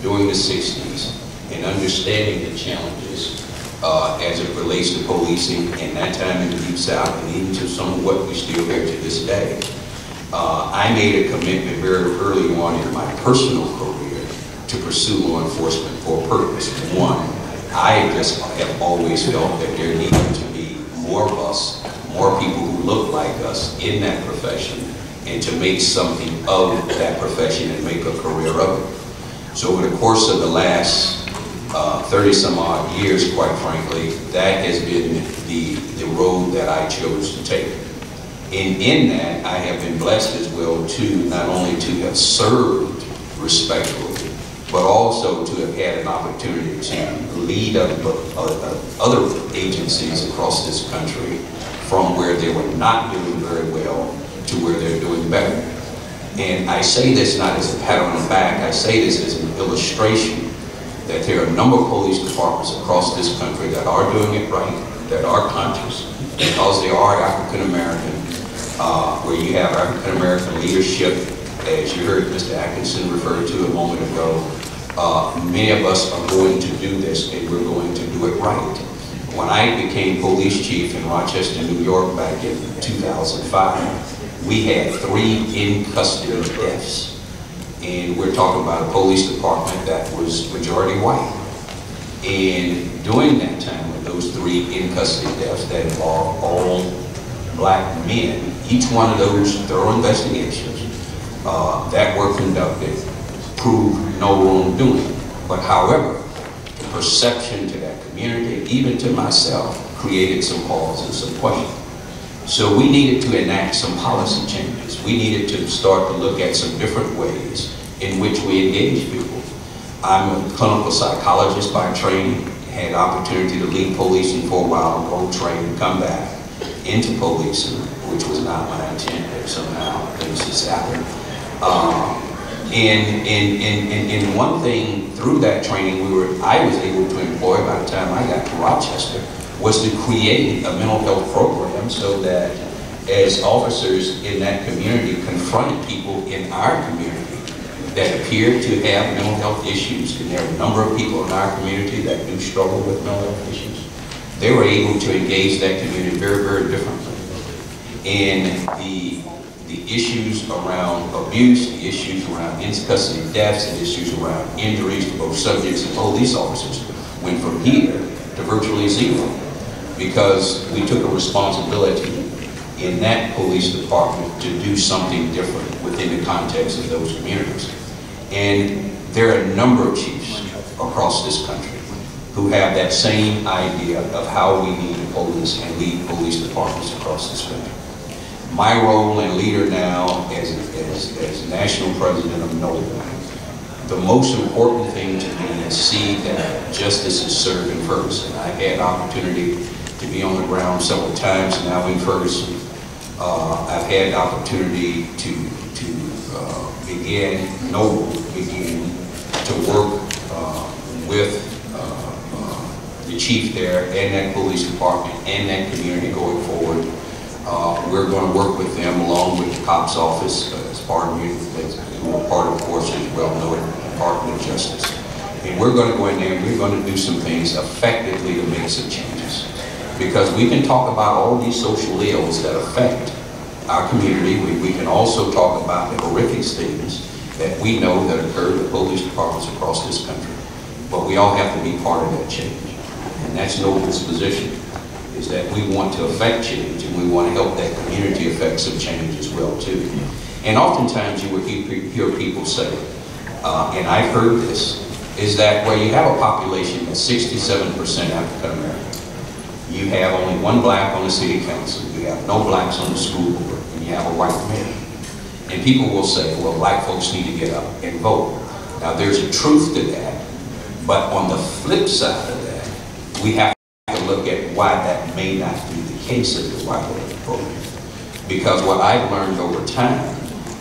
Speaker 6: during the 60s, and understanding the challenges as it relates to policing in that time in the Deep South and even to some of what we still hear to this day. I made a commitment very early on in my personal career to pursue law enforcement for a purpose. One, I just have always felt that there needed to be more of us, more people who look like us in that profession, and to make something of that profession and make a career of it. So over the course of the last 30 some odd years, quite frankly, that has been the road that I chose to take. And in that, I have been blessed as well to not only to have served respectfully, but also to have had an opportunity to lead other agencies across this country from where they were not doing very well to where they're doing better. And I say this not as a pat on the back, I say this as an illustration that there are a number of police departments across this country that are doing it right, that are conscious, because they are African American, where you have African American leadership, as you heard Mr. Atkinson refer to a moment ago. Many of us are going to do this, and we're going to do it right. When I became police chief in Rochester, New York back in 2005, we had 3 in-custody deaths. And we're talking about a police department that was majority white. And during that time, with those 3 in-custody deaths that involved all black men, each one of those thorough investigations that were conducted proved no wrongdoing. But however, perception to that community, even to myself, created some pause and some question. So we needed to enact some policy changes. We needed to start to look at some different ways in which we engage people. I'm a clinical psychologist by training, had opportunity to lead policing for a while, go train, and come back into policing, which was not my intent, but somehow things just happened. And one thing through that training I was able to employ by the time I got to Rochester was to create a mental health program so that as officers in that community confronted people in our community that appeared to have mental health issues, and there are a number of people in our community that do struggle with mental health issues, they were able to engage that community very, very differently. And the issues around abuse, the issues around in-custody deaths, and issues around injuries to both subjects and police officers went from here to virtually zero, because we took a responsibility in that police department to do something different within the context of those communities. And there are a number of chiefs across this country who have that same idea of how we need to police and lead police departments across this country. My role and leader now as national president of NOLA, the most important thing to me is see that justice is served in Ferguson. I had opportunity to be on the ground several times now in Ferguson. I've had the opportunity to begin to work with the chief there and that police department and that community going forward. We're going to work with them along with the cops office as part of course, as well known Department of Justice. And we're going to go in there and we're going to do some things effectively to make some changes. Because we can talk about all these social ills that affect our community. We can also talk about the horrific things that we know that occur to police departments across this country. But we all have to be part of that change. And that's NOBLE's position, is that we want to affect change and we want to help that community affect some change as well too. And oftentimes you will hear people say, and I've heard this, is that where you have a population that's 67% African American, you have only one black on the city council, you have no blacks on the school board, and you have a white mayor. And people will say, well, black folks need to get up and vote. Now there's a truth to that, but on the flip side of that, we have to look at why that may not be the case of the white vote. Because what I've learned over time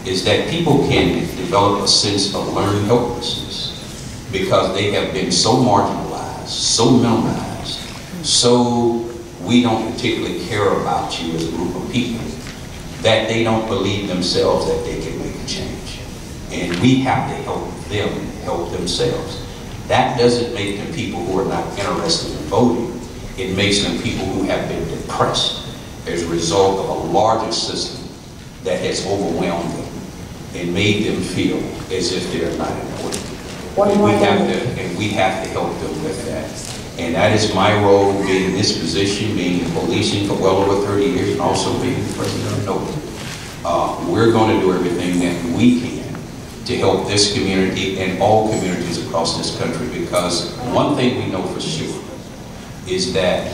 Speaker 6: is that people can develop a sense of learned helplessness because they have been so marginalized, so minimized, so we don't particularly care about you as a group of people, that they don't believe themselves that they can make a change. And we have to help them help themselves. That doesn't make them people who are not interested in voting. It makes them people who have been depressed as a result of a larger system that has overwhelmed them and made them feel as if they're not important. And we have to help them with that. And that is my role, being in this position, being in policing for well over 30 years, and also being the president of NOBLE. We're going to do everything that we can to help this community and all communities across this country, because one thing we know for sure is that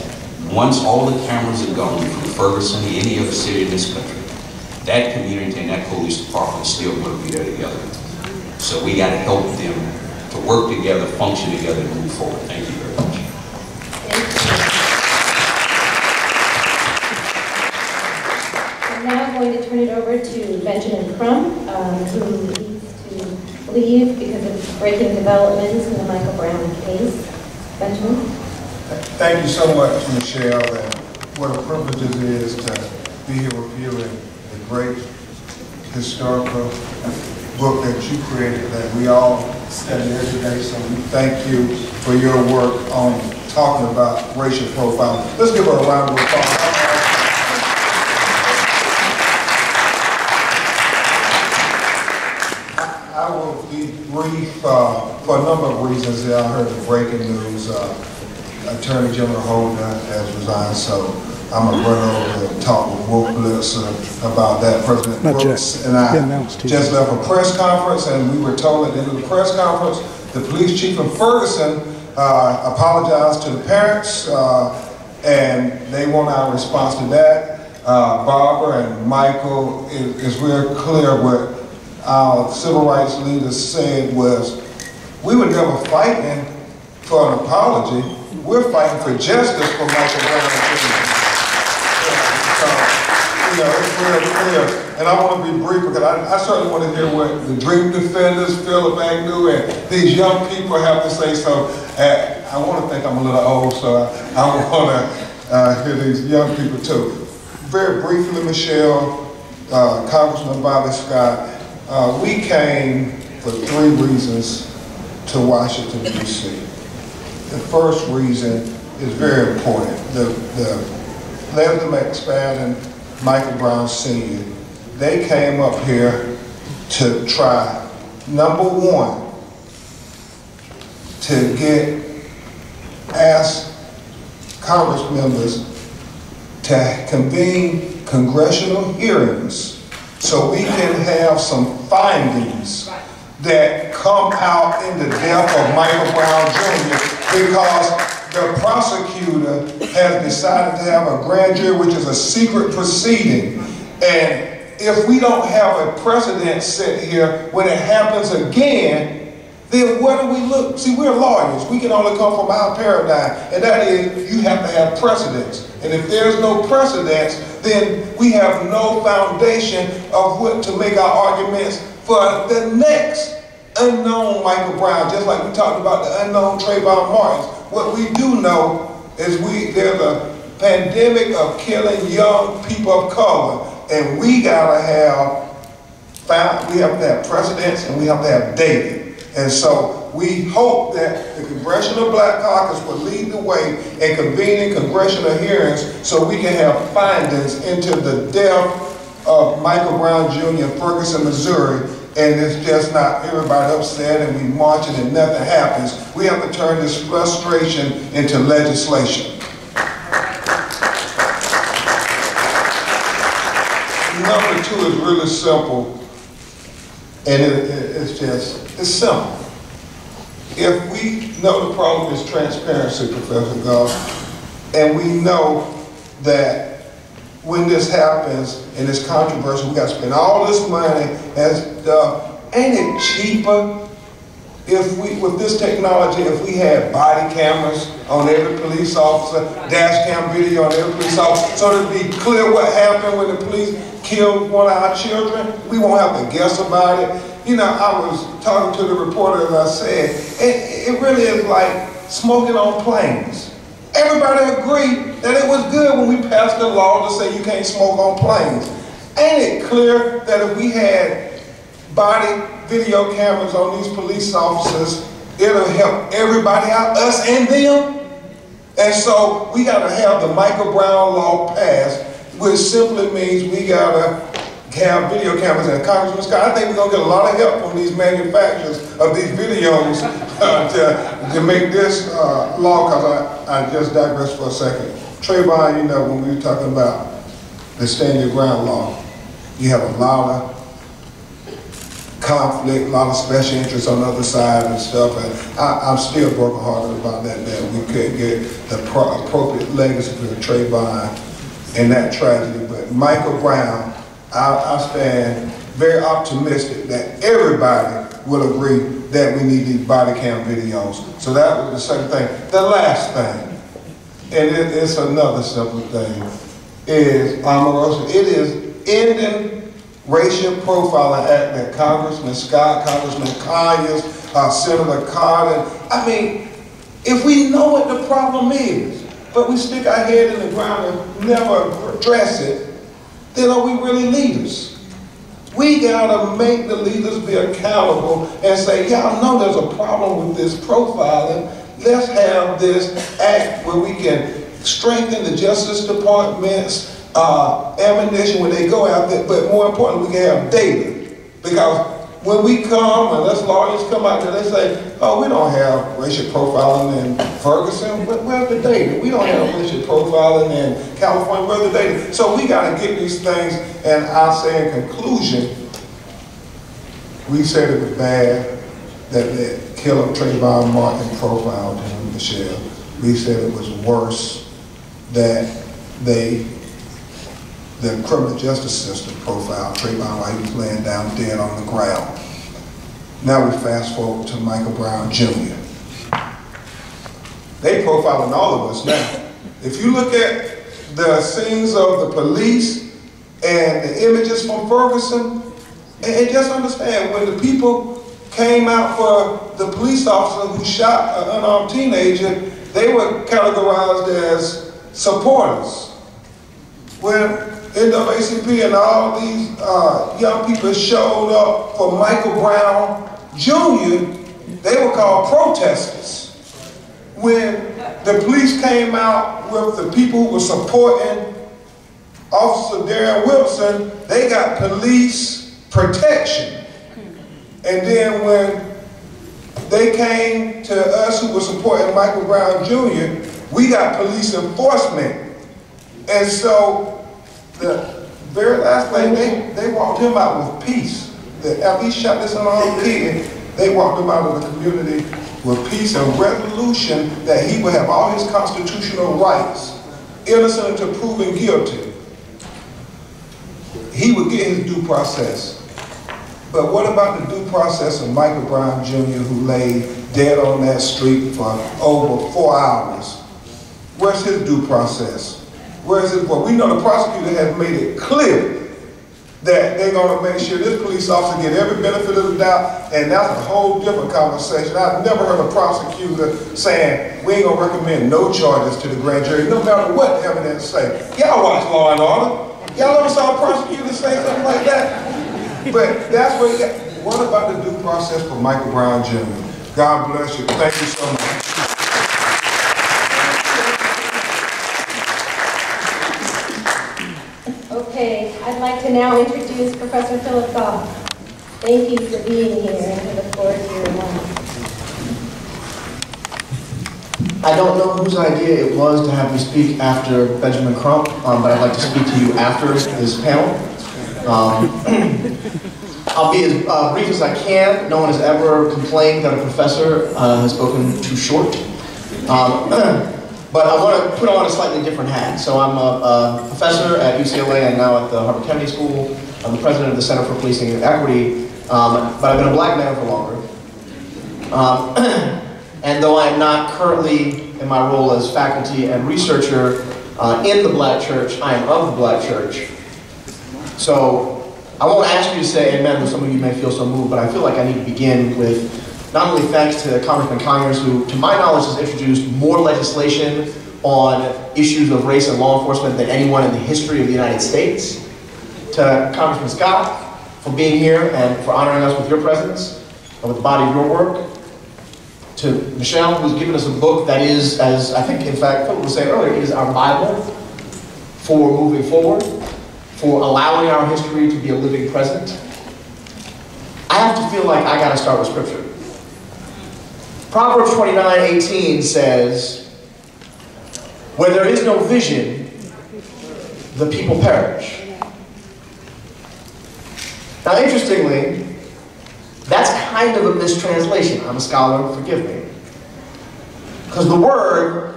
Speaker 6: once all the cameras are gone from Ferguson to any other city in this country, that community and that police department is still going to be there together. So we got to help them to work together, function together, and move forward. Thank you very much.
Speaker 2: I'm now going to turn it over to Benjamin Crum, who needs to leave because of breaking developments in the Michael Brown case. Benjamin?
Speaker 7: Thank you so much, Michelle, and what a privilege it is to be here with you and the great historical book that you created that we all study every day. So we thank you for your work on talking about racial profiling. Let's give her a round of applause. I will be brief for a number of reasons. I heard the breaking news. Attorney General Holden has resigned, so I'm going to run over and talk with Wolf Blitz about that. President Brooks and I just left a press conference, and we were told at the end of the press conference, the police chief in Ferguson apologize to the parents, and they want our response to that. Barbara and Michael is real clear what our civil rights leaders said was, we were never fighting for an apology, we're fighting for justice for Michael Brown Jr. You know, it's real clear. And I want to be brief because I certainly want to hear what the Dream Defenders, Philip Agnew, and these young people have to say. So I want to think I'm a little old, so I want to hear these young people too. Very briefly, Michelle, Congressman Bobby Scott, we came for 3 reasons to Washington, D.C. The first reason is very important. Leslie McSpadden, Michael Brown Sr., they came up here to try, number one, to ask Congress members to convene congressional hearings so we can have some findings that come out in the death of Michael Brown Jr. because the prosecutor has decided to have a grand jury, which is a secret proceeding. And if we don't have a precedent set here, when it happens again, then where do we look? See, we're lawyers. We can only come from our paradigm, and that is you have to have precedents. And if there's no precedents, then we have no foundation of what to make our arguments for the next unknown Michael Brown, just like we talked about the unknown Trayvon Martin. What we do know is there's a pandemic of killing young people of color, and we gotta we have to have precedents and we have to have data. And so we hope that the Congressional Black Caucus will lead the way in convening congressional hearings so we can have findings into the death of Michael Brown Jr. in Ferguson, Missouri, and it's just not everybody upset and we marching and nothing happens. We have to turn this frustration into legislation. Number 2 is really simple, and it's simple. If we know the problem is transparency, Professor Goff, and we know that when this happens and it's controversial, we got to spend all this money and stuff. Ain't it cheaper if with this technology, if we had body cameras on every police officer, dash cam video on every police officer, so to be clear what happened when the police killed one of our children? We won't have to guess about it. You know, I was talking to the reporter and I said, it really is like smoking on planes. Everybody agreed that it was good when we passed the law to say you can't smoke on planes. Ain't it clear that if we had body video cameras on these police officers, it'll help everybody out, us and them? And so we gotta have the Michael Brown law passed, which simply means we gotta have video cameras. And Congressman Scott, I think we're gonna get a lot of help from these manufacturers of these videos to make this law, because I just digress for a second. Trayvon, you know, when we were talking about the stand your ground law, you have a lot of conflict, a lot of special interests on the other side and stuff, and I'm still brokenhearted about that we couldn't get the appropriate legacy for Trayvon in that tragedy. But Michael Brown, I stand very optimistic that everybody will agree that we need these body cam videos. So that was the second thing. The last thing, and it's another simple thing, is Omarosa. It is ending racial profiling act that Congressman Scott, Congressman Conyers, Senator Cardin. I mean, if we know what the problem is, but we stick our head in the ground and never address it, then are we really leaders? We gotta make the leaders be accountable and say, y'all know there's a problem with this profiling. Let's have this act where we can strengthen the Justice Department's ammunition when they go out there, but more importantly, we can have data. Because when we come, and us lawyers come out there, they say, oh, we don't have racial profiling in Ferguson. Where's the data? We don't have racial profiling in California. Where's the data? So we got to get these things, and I'll say in conclusion, we said it was bad that the killer Trayvon Martin profiled him. Michelle. We said it was worse that the criminal justice system profiled Trayvon while he was laying down dead on the ground. Now we fast forward to Michael Brown Jr. They profiling all of us now. If you look at the scenes of the police and the images from Ferguson, and just understand, when the people came out for the police officer who shot an unarmed teenager, they were categorized as supporters. When NAACP and all these young people showed up for Michael Brown Jr., they were called protesters. When the police came out with the people who were supporting Officer Darren Wilson, they got police protection. And then when they came to us who were supporting Michael Brown Jr., we got police enforcement. And so the very last thing, they walked him out with peace. After he shot this unarmed kid, they walked him out of the community with peace and resolution that he would have all his constitutional rights, innocent until proven guilty. He would get his due process. But what about the due process of Michael Brown Jr., who lay dead on that street for over 4 hours? Where's his due process? Where's his, well, we know the prosecutor has made it clear that they're going to make sure this police officer get every benefit of the doubt, and that's a whole different conversation. I've never heard a prosecutor saying, we ain't going to recommend no charges to the grand jury, no matter what the evidence say. Y'all watch Law and Order. Y'all ever saw a prosecutor say something like that? But that's what, what about the due process for Michael Brown Jr.? God bless you. Thank you so much.
Speaker 2: Okay, I'd like to now introduce Professor Philip Goff. Thank you for being here, and I look forward to your remarks.
Speaker 8: I don't know whose idea it was to have me speak after Benjamin Crump, but I'd like to speak to you after this panel. I'll be as brief as I can. No one has ever complained that a professor has spoken too short. But I want to put on a slightly different hat. So I'm a professor at UCLA and now at the Harvard Kennedy School. I'm the president of the Center for Policing and Equity, but I've been a black man for longer. And though I am not currently in my role as faculty and researcher in the black church, I am of the black church. So I won't ask you to say amen, though some of you may feel so moved, but I feel like I need to begin with not only thanks to Congressman Conyers, who, to my knowledge, has introduced more legislation on issues of race and law enforcement than anyone in the history of the United States, to Congressman Scott for being here and for honoring us with your presence and with the body of your work, to Michelle, who's given us a book that is, as I think, in fact, Philip was saying earlier, it is our Bible for moving forward, for allowing our history to be a living present. I have to feel like I got to start with Scripture. Proverbs 29:18 says, where there is no vision, the people perish. Now, interestingly, that's kind of a mistranslation. I'm a scholar, forgive me. Because the word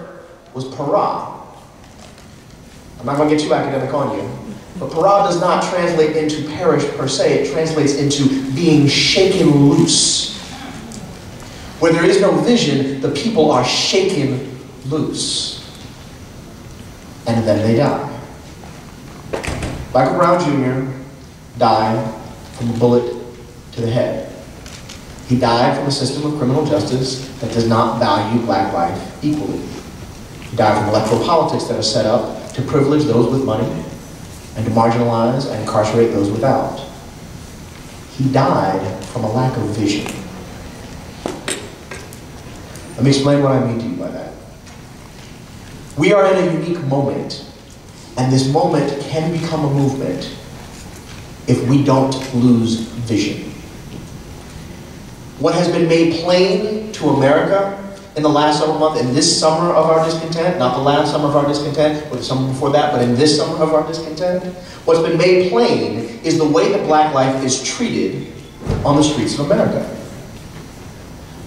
Speaker 8: was para. I'm not going to get too academic on you. But para does not translate into perish per se. It translates into being shaken loose. Where there is no vision, the people are shaken loose. And then they die. Michael Brown Jr. died from a bullet to the head. He died from a system of criminal justice that does not value black life equally. He died from electoral politics that are set up to privilege those with money and to marginalize and incarcerate those without. He died from a lack of vision. Let me explain what I mean to you by that. We are in a unique moment, and this moment can become a movement if we don't lose vision. What has been made plain to America in the last summer month, in this summer of our discontent, not the last summer of our discontent, or the summer before that, but in this summer of our discontent, what's been made plain is the way that black life is treated on the streets of America.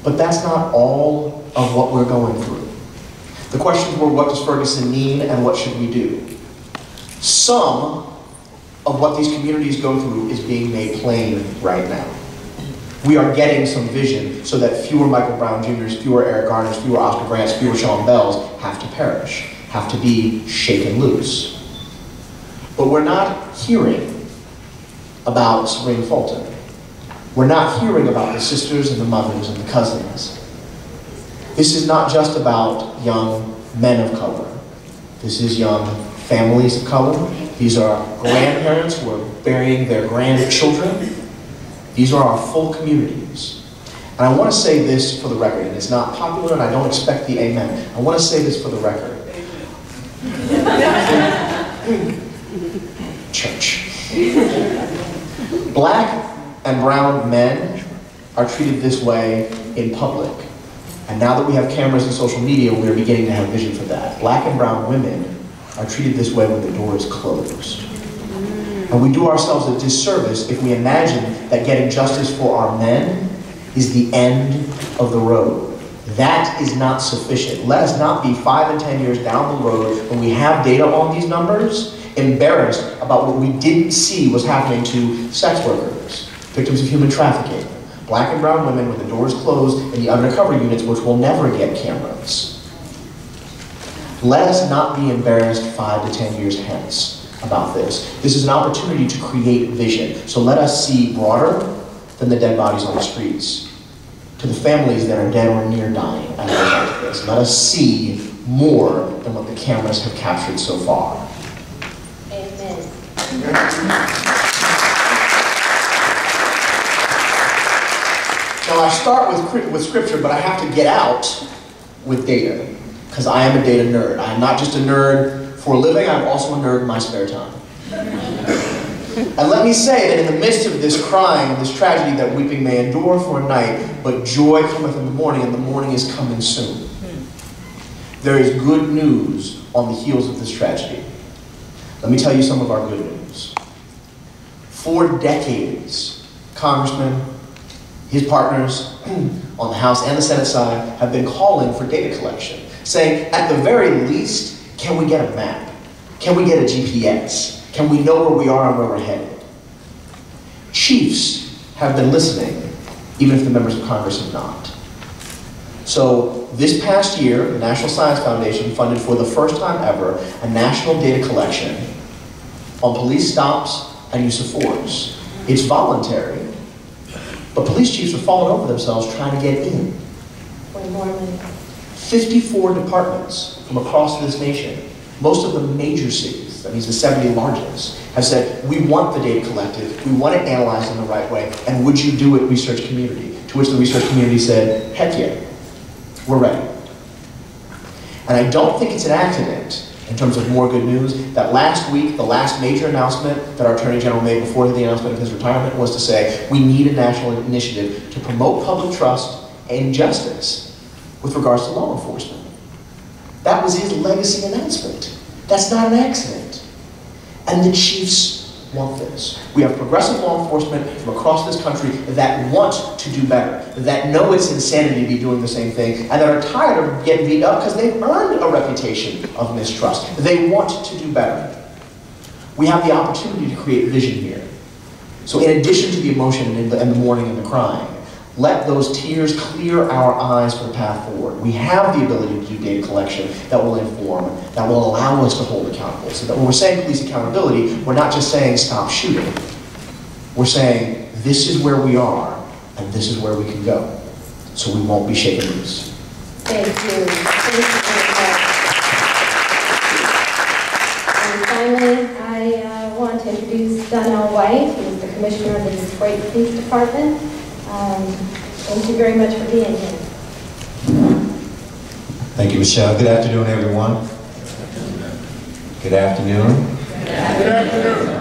Speaker 8: But that's not all of what we're going through. The questions were, what does Ferguson need and what should we do? Some of what these communities go through is being made plain right now. We are getting some vision so that fewer Michael Brown Jr.'s, fewer Eric Garners, fewer Oscar Grants, fewer Sean Bells have to perish, have to be shaken loose. But we're not hearing about Serene Fulton. We're not hearing about the sisters and the mothers and the cousins. This is not just about young men of color. This is young families of color. These are grandparents who are burying their grandchildren. These are our full communities. And I want to say this for the record, and it's not popular and I don't expect the amen. I want to say this for the record. Church. Black and brown men are treated this way in public. And now that we have cameras and social media, we are beginning to have vision for that. Black and brown women are treated this way when the door is closed. And we do ourselves a disservice if we imagine that getting justice for our men is the end of the road. That is not sufficient. Let us not be 5 and 10 years down the road when we have data on these numbers, embarrassed about what we didn't see was happening to sex workers, victims of human trafficking, black and brown women with the doors closed in the undercover units, which will never get cameras. Let us not be embarrassed 5 to 10 years hence about this. This is an opportunity to create vision. So let us see broader than the dead bodies on the streets, to the families that are dead or near dying as a result of this. Let us see more than what the cameras have captured so far.
Speaker 2: Amen.
Speaker 8: Now I start with scripture, but I have to get out with data, because I am a data nerd. I am not just a nerd for a living, I'm also a nerd in my spare time. And let me say that in the midst of this crying and this tragedy, that weeping may endure for a night, but joy cometh in the morning, and the morning is coming soon. There is good news on the heels of this tragedy. Let me tell you some of our good news. For decades, Congressman, his partners on the House and the Senate side have been calling for data collection, saying, at the very least, can we get a map? Can we get a GPS? Can we know where we are and where we're headed? Chiefs have been listening, even if the members of Congress have not. So this past year, the National Science Foundation funded for the first time ever a national data collection on police stops and use of force. It's voluntary, but police chiefs are falling over themselves trying to get in. 54 departments from across this nation, most of the major cities, that means the 70 largest, have said, we want the data collected, we want it analyzed in the right way, and would you do it, research community? To which the research community said, heck yeah, we're ready. And I don't think it's an accident, in terms of more good news, that last week, the last major announcement that our Attorney General made before the announcement of his retirement was to say, we need a national initiative to promote public trust and justice with regards to law enforcement. That was his legacy announcement. That's not an accident. And the chiefs want this. We have progressive law enforcement from across this country that want to do better, that know it's insanity to be doing the same thing, and that are tired of getting beat up because they've earned a reputation of mistrust. They want to do better. We have the opportunity to create vision here. So in addition to the emotion and the mourning and the crying, let those tears clear our eyes for the path forward. We have the ability to do data collection that will inform, that will allow us to hold accountable. So that when we're saying police accountability, we're not just saying stop shooting. We're saying this is where we are and this is where we can go. So we won't be shaken loose.
Speaker 2: Thank you. Thank you very much. And finally, I want to introduce Donnell White, who is the Commissioner of the Detroit Police Department. Thank you very much for being here.
Speaker 9: Thank you, Michelle. Good afternoon, everyone. Good afternoon.
Speaker 2: Good afternoon.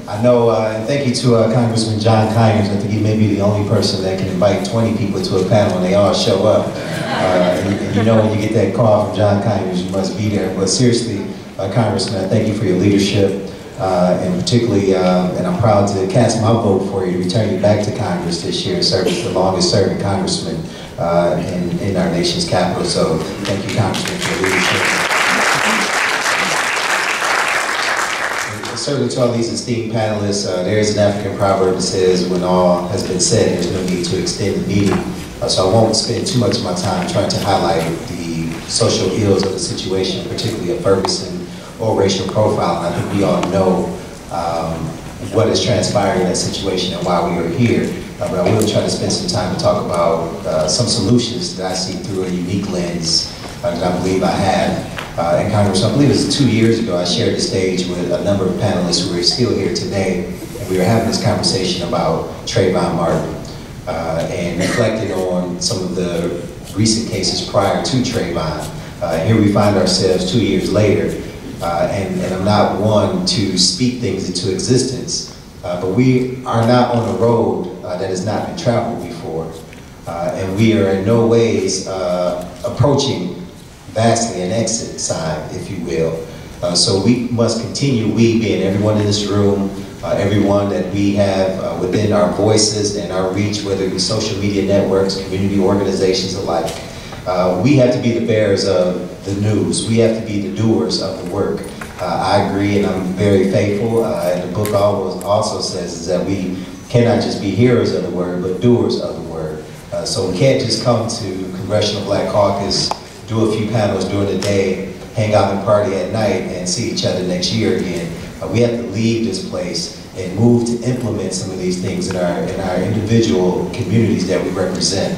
Speaker 9: I know, and thank you to Congressman John Conyers. I think he may be the only person that can invite 20 people to a panel and they all show up. And you know when you get that call from John Conyers, you must be there. But seriously, Congressman, I thank you for your leadership. And particularly, and I'm proud to cast my vote for you to return you back to Congress this year to serve as the longest serving congressman in our nation's capital. So thank you, Congressman, for your leadership. And certainly to all these esteemed panelists, there is an African proverb that says, when all has been said, there's no need to extend the meeting. So I won't spend too much of my time trying to highlight the social ills of the situation, particularly of Ferguson or racial profile. And I think we all know what is transpiring in that situation and why we are here. But I will try to spend some time to talk about some solutions that I see through a unique lens that I believe I have. In Congress, I believe it was 2 years ago, I shared the stage with a number of panelists who are still here today, and we were having this conversation about Trayvon Martin and reflecting on some of the recent cases prior to Trayvon. Here we find ourselves 2 years later, and I'm not one to speak things into existence, but we are not on a road that has not been traveled before, and we are in no ways approaching vastly an exit sign, if you will. So we must continue, we being everyone in this room, everyone that we have within our voices and our reach, whether it be social media networks, community organizations alike. We have to be the bearers of the news. We have to be the doers of the work. I agree, and I'm very faithful, and the book also says is that we cannot just be hearers of the word, but doers of the word. So we can't just come to Congressional Black Caucus, do a few panels during the day, hang out and party at night, and see each other next year again. We have to leave this place and move to implement some of these things in our individual communities that we represent.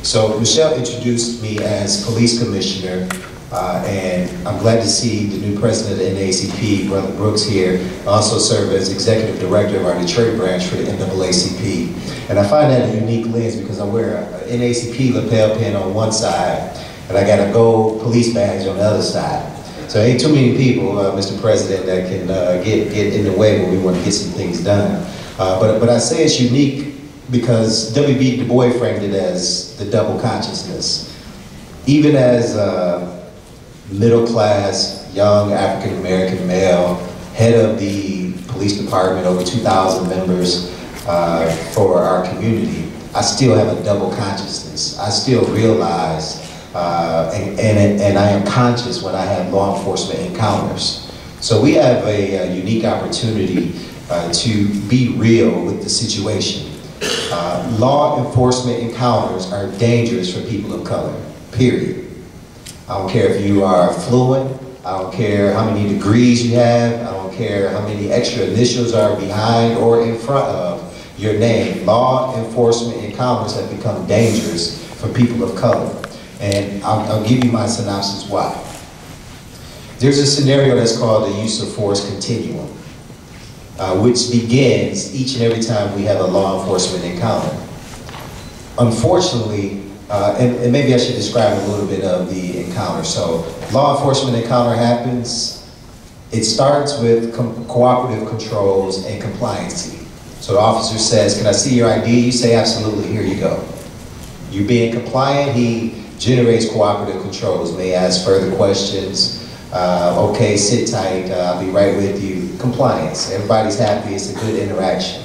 Speaker 9: So Michelle introduced me as police commissioner, and I'm glad to see the new president of the NAACP, Brother Brooks, here. I also serve as executive director of our Detroit branch for the NAACP. And I find that a unique lens because I wear an NAACP lapel pin on one side, and I got a gold police badge on the other side. So ain't too many people, Mr. President, that can get in the way when we want to get some things done. But I say it's unique because W.B. Du Bois framed it as the double consciousness. Even as a middle-class, young African-American male, head of the police department, over 2,000 members for our community, I still have a double consciousness. I still realize and I am conscious when I have law enforcement encounters. So we have a unique opportunity to be real with the situation. Law enforcement encounters are dangerous for people of color, period. I don't care if you are fluent, I don't care how many degrees you have, I don't care how many extra initials are behind or in front of your name. Law enforcement encounters have become dangerous for people of color. And I'll give you my synopsis why. There's a scenario that's called the use of force continuum, which begins each and every time we have a law enforcement encounter. Unfortunately, and maybe I should describe a little bit of the encounter. So law enforcement encounter happens, it starts with cooperative controls and compliancy. So the officer says, "Can I see your ID?" You say, "Absolutely, here you go." You're being compliant, he generates cooperative controls, may ask further questions. Okay, sit tight, I'll be right with you. Compliance, everybody's happy, it's a good interaction.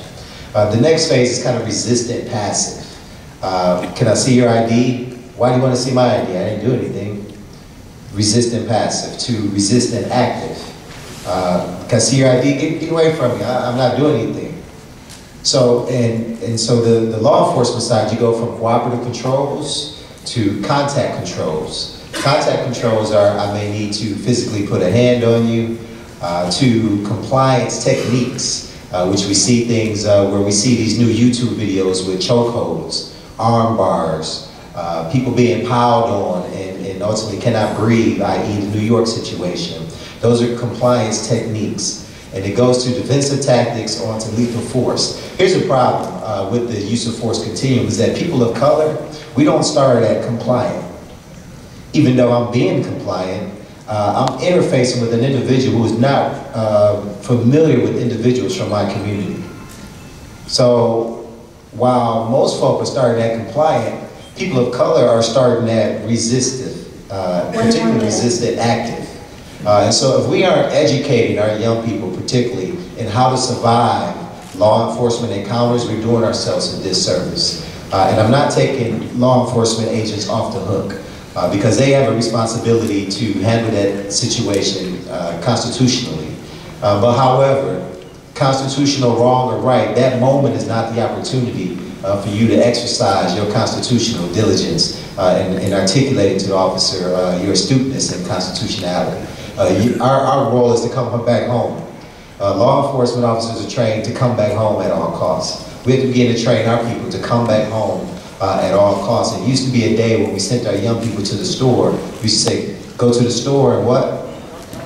Speaker 9: The next phase is kind of resistant passive. Can I see your ID? Why do you want to see my ID? I didn't do anything. Resistant passive to resistant active. Can I see your ID? Get away from me, I'm not doing anything. So, and so the law enforcement side, you go from cooperative controls to contact controls. Contact controls are, I may need to physically put a hand on you, to compliance techniques, which we see things where we see these new YouTube videos with chokeholds, arm bars, people being piled on and ultimately cannot breathe, i.e. the New York situation. Those are compliance techniques. And it goes to defensive tactics onto lethal force. Here's the problem with the use of force continuum is that people of color, we don't start at compliant. Even though I'm being compliant, I'm interfacing with an individual who is not familiar with individuals from my community. So while most folk are starting at compliant, people of color are starting at resistive, particularly resistant active. And so if we aren't educating our young people, particularly, in how to survive law enforcement encounters, we're doing ourselves a disservice. And I'm not taking law enforcement agents off the hook because they have a responsibility to handle that situation constitutionally. But however, constitutional wrong or right, that moment is not the opportunity for you to exercise your constitutional diligence and articulating to the officer your astuteness and constitutionality. Our role is to come back home. Law enforcement officers are trained to come back home at all costs. We have to begin to train our people to come back home at all costs. It used to be a day when we sent our young people to the store. We used to say, go to the store and what?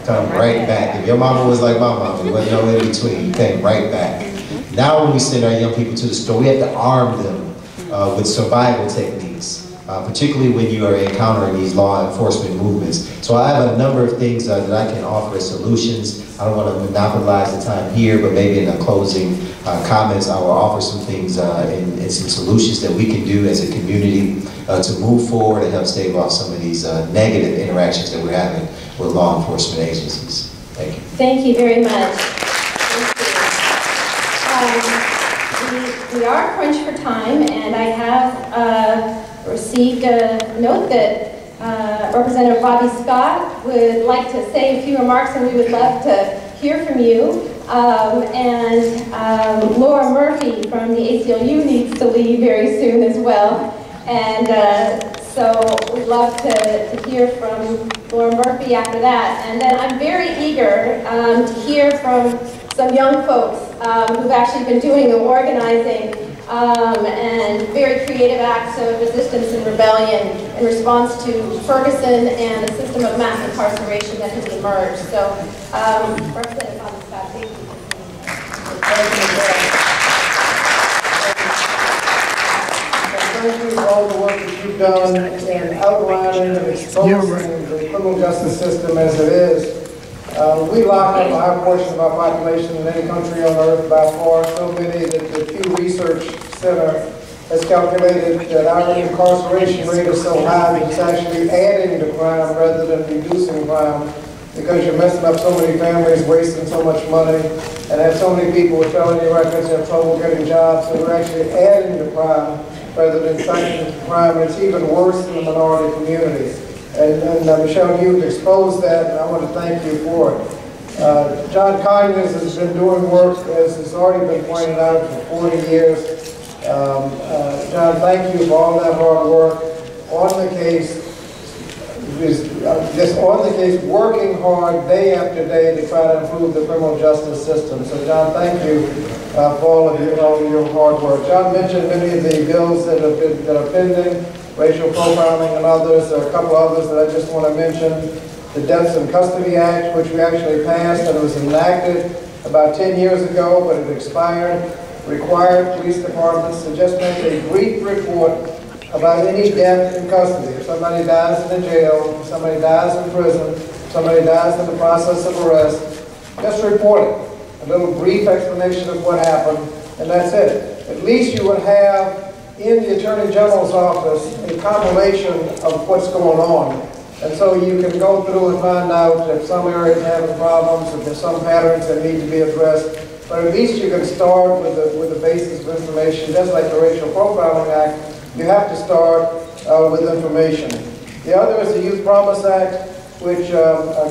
Speaker 9: Come right back. If your mama was like my mama, there wasn't no in between. You came right back. Now when we send our young people to the store, we have to arm them with survival techniques, particularly when you are encountering these law enforcement movements. So I have a number of things that I can offer as solutions. I don't want to monopolize the time here, but maybe in the closing comments, I will offer some things and some solutions that we can do as a community to move forward and help stave off some of these negative interactions that we're having with law enforcement agencies. Thank you.
Speaker 2: Thank you very much. We are crunched for time, and I have received a note that Representative Bobby Scott would like to say a few remarks, and we would love to hear from you. Laura Murphy from the ACLU needs to leave very soon as well. And so we'd love to hear from Laura Murphy after that. And then I'm very eager to hear from some young folks who've actually been doing the organizing and very creative acts of resistance and rebellion in response to Ferguson and the system of mass incarceration that has emerged. So, Representative Bobby Scott, thank you.
Speaker 10: Thank you for all the work that you've done in outlining and exposing the criminal justice system as it is. We lock up a high portion of our population in any country on earth by far, so many that the Pew Research Center has calculated that our incarceration rate is so high that it's actually adding to crime rather than reducing crime, because you're messing up so many families, wasting so much money, and have so many people with felony records have trouble getting jobs, so we're actually adding to crime rather than fighting crime, and it's even worse in the minority communities. And Michelle, you've exposed that, and I want to thank you for it. John Conyers has been doing work, as has already been pointed out, for 40 years. John, thank you for all that hard work on the case, working hard day after day to try to improve the criminal justice system. So, John, thank you for all of your hard work. John mentioned many of the bills that are pending. Racial profiling and others. There are a couple others that I just want to mention. The Deaths in Custody Act, which we actually passed, and it was enacted about 10 years ago, but it expired, required police departments to just make a brief report about any death in custody. If somebody dies in a jail, if somebody dies in prison, if somebody dies in the process of arrest, just report it. A little brief explanation of what happened, and that's it. At least you would have in the Attorney General's office a compilation of what's going on. And so you can go through and find out if some areas are having problems, if there's some patterns that need to be addressed. But at least you can start with the basis of information, just like the Racial Profiling Act. You have to start with information. The other is the Youth Promise Act, which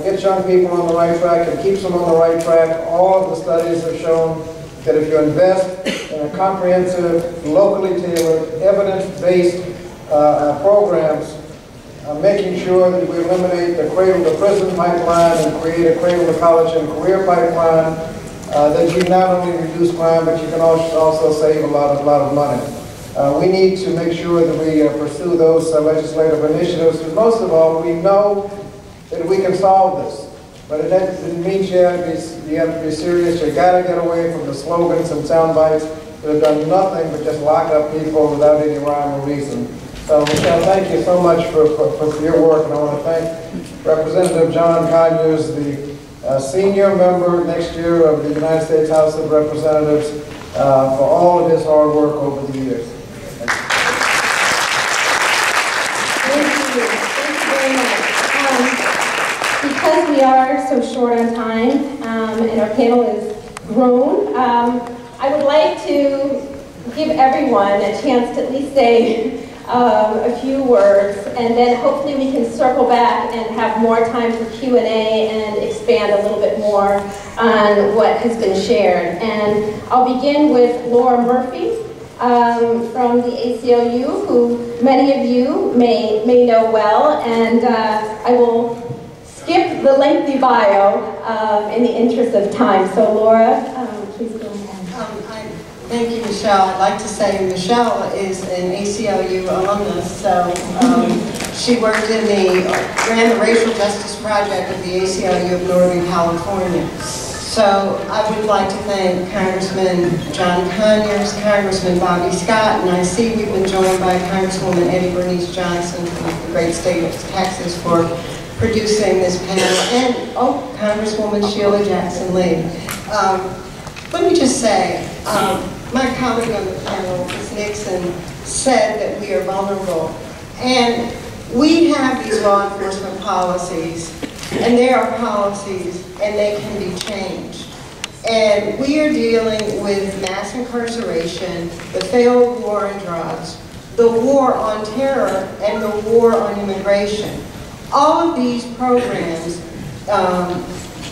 Speaker 10: gets young people on the right track and keeps them on the right track. All of the studies have shown that if you invest in a comprehensive, locally tailored, evidence-based programs, making sure that we eliminate the cradle-to-prison pipeline and create a cradle-to-college and career pipeline, that you not only reduce crime, but you can also save a lot of money. We need to make sure that we pursue those legislative initiatives, but most of all, we know that we can solve this. But it means you have to be serious. You got to get away from the slogans and sound bites that have done nothing but just lock up people without any rhyme or reason. So, Michelle, thank you so much for your work, and I want to thank Representative John Conyers, the senior member next year of the United States House of Representatives, for all of his hard work over the years.
Speaker 2: Thank you very much. Because we are so short on time and our panel is grown, I would like to give everyone a chance to at least say a few words, and then hopefully we can circle back and have more time for Q&A and expand a little bit more on what has been shared. And I'll begin with Laura Murphy from the ACLU, who many of you may know well, and I will skip the lengthy bio in the interest of time. So Laura, please go ahead.
Speaker 11: Thank you, Michelle. I'd like to say Michelle is an ACLU alumnus, so she ran the Racial Justice Project of the ACLU of Northern California. So I would like to thank Congressman John Conyers, Congressman Bobby Scott, and I see we've been joined by Congresswoman Eddie Bernice Johnson from the great state of Texas for producing this panel, and Congresswoman Sheila Jackson Lee. Let me just say, my colleague on the panel, Ms. Nixon, said that we are vulnerable. And we have these law enforcement policies, and they are policies, and they can be changed. And we are dealing with mass incarceration, the failed war on drugs, the war on terror, and the war on immigration. All of these programs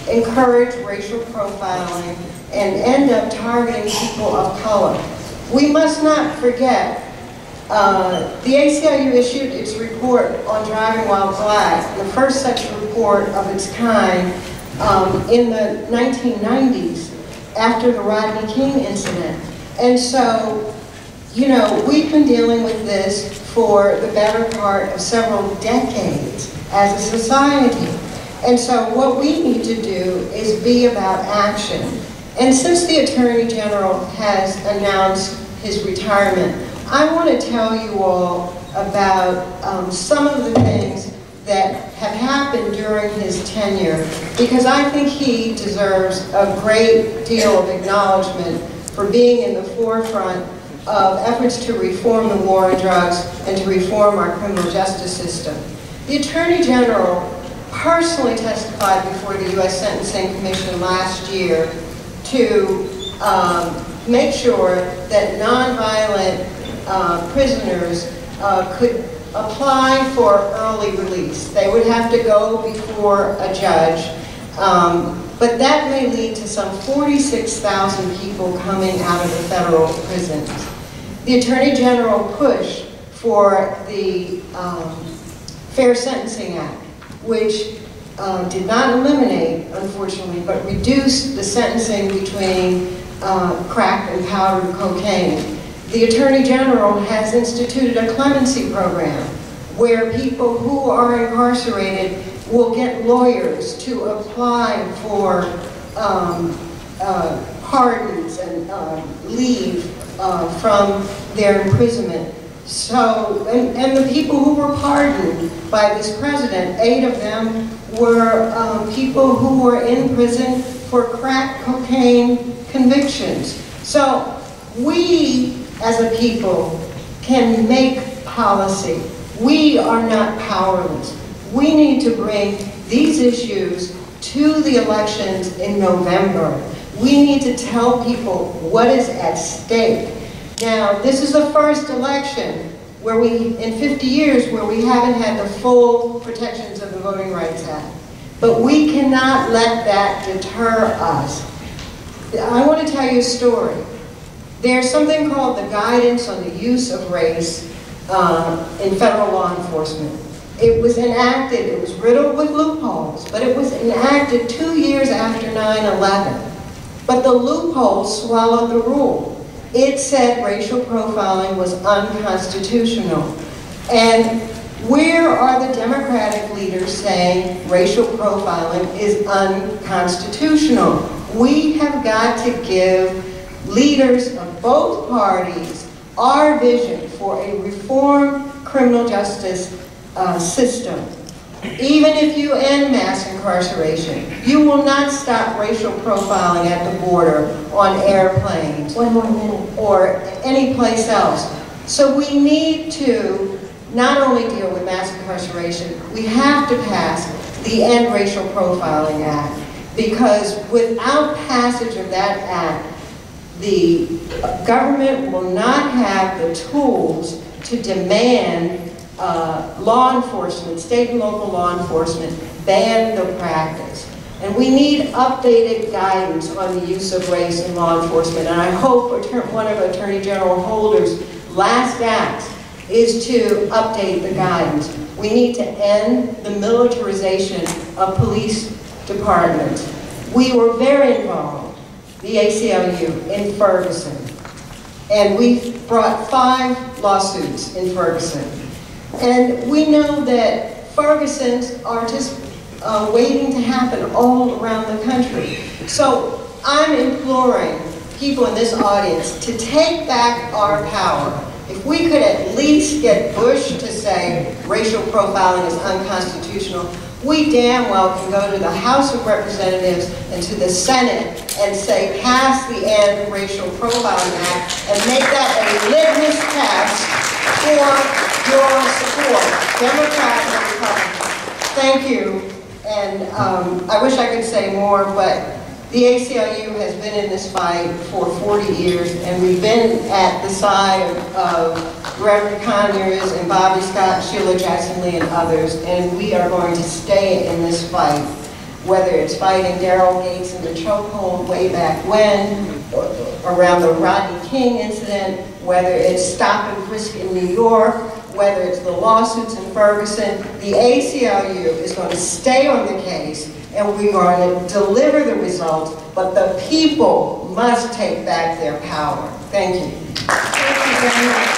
Speaker 11: encourage racial profiling and end up targeting people of color. We must not forget, the ACLU issued its report on driving while black, the first such report of its kind in the 1990s after the Rodney King incident. And so, you know, we've been dealing with this for the better part of several decades as a society. And so what we need to do is be about action. And since the Attorney General has announced his retirement, I want to tell you all about some of the things that have happened during his tenure, because I think he deserves a great deal of acknowledgement for being in the forefront of efforts to reform the war on drugs and to reform our criminal justice system. The Attorney General personally testified before the U.S. Sentencing Commission last year to make sure that nonviolent prisoners could apply for early release. They would have to go before a judge, but that may lead to some 46,000 people coming out of the federal prisons. The Attorney General pushed for the Fair Sentencing Act, which did not eliminate, unfortunately, but reduced the sentencing between crack and powdered cocaine. The Attorney General has instituted a clemency program where people who are incarcerated will get lawyers to apply for pardons and leave from their imprisonment. So, and the people who were pardoned by this president, 8 of them were people who were in prison for crack cocaine convictions. So we, as a people, can make policy. We are not powerless. We need to bring these issues to the elections in November. We need to tell people what is at stake. Now, this is the first election where in 50 years, where we haven't had the full protections of the Voting Rights Act. But we cannot let that deter us. I want to tell you a story. There's something called the Guidance on the Use of Race in Federal Law Enforcement. It was enacted, it was riddled with loopholes, but it was enacted 2 years after 9/11. But the loopholes swallowed the rule. It said racial profiling was unconstitutional. And where are the Democratic leaders saying racial profiling is unconstitutional? We have got to give leaders of both parties our vision for a reformed criminal justice system. Even if you end mass incarceration, you will not stop racial profiling at the border, on airplanes,
Speaker 2: One more minute.
Speaker 11: or any place else. So we need to not only deal with mass incarceration, we have to pass the End Racial Profiling Act, because without passage of that act, the government will not have the tools to demand law enforcement, state and local law enforcement, ban the practice. And we need updated guidance on the use of race in law enforcement. And I hope one of Attorney General Holder's last acts is to update the guidance. We need to end the militarization of police departments. We were very involved, the ACLU, in Ferguson. And we brought 5 lawsuits in Ferguson. And we know that Fergusons are just waiting to happen all around the country. So I'm imploring people in this audience to take back our power. If we could at least get Bush to say racial profiling is unconstitutional, we damn well can go to the House of Representatives and to the Senate and say, pass the End Racial Profiling Act and make that a litmus test for your support, Democrats and Republicans. Thank you. And I wish I could say more, but the ACLU has been in this fight for 40 years, and we've been at the side of Reverend Conyers and Bobby Scott, Sheila Jackson Lee, and others, and we are going to stay in this fight, whether it's fighting Daryl Gates in the chokehold way back when, around the Rodney King incident, whether it's stop and frisk in New York, whether it's the lawsuits in Ferguson. The ACLU is going to stay on the case, and we are going to deliver the results, but the people must take back their power. Thank you. Thank you very much.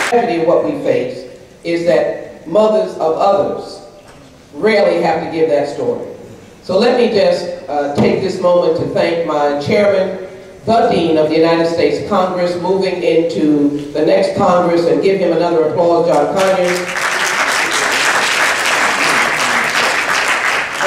Speaker 12: Tragedy of what we face is that mothers of others rarely have to give that story. So let me just take this moment to thank my chairman, the Dean of the United States Congress, moving into the next Congress, and give him another applause, John Conyers.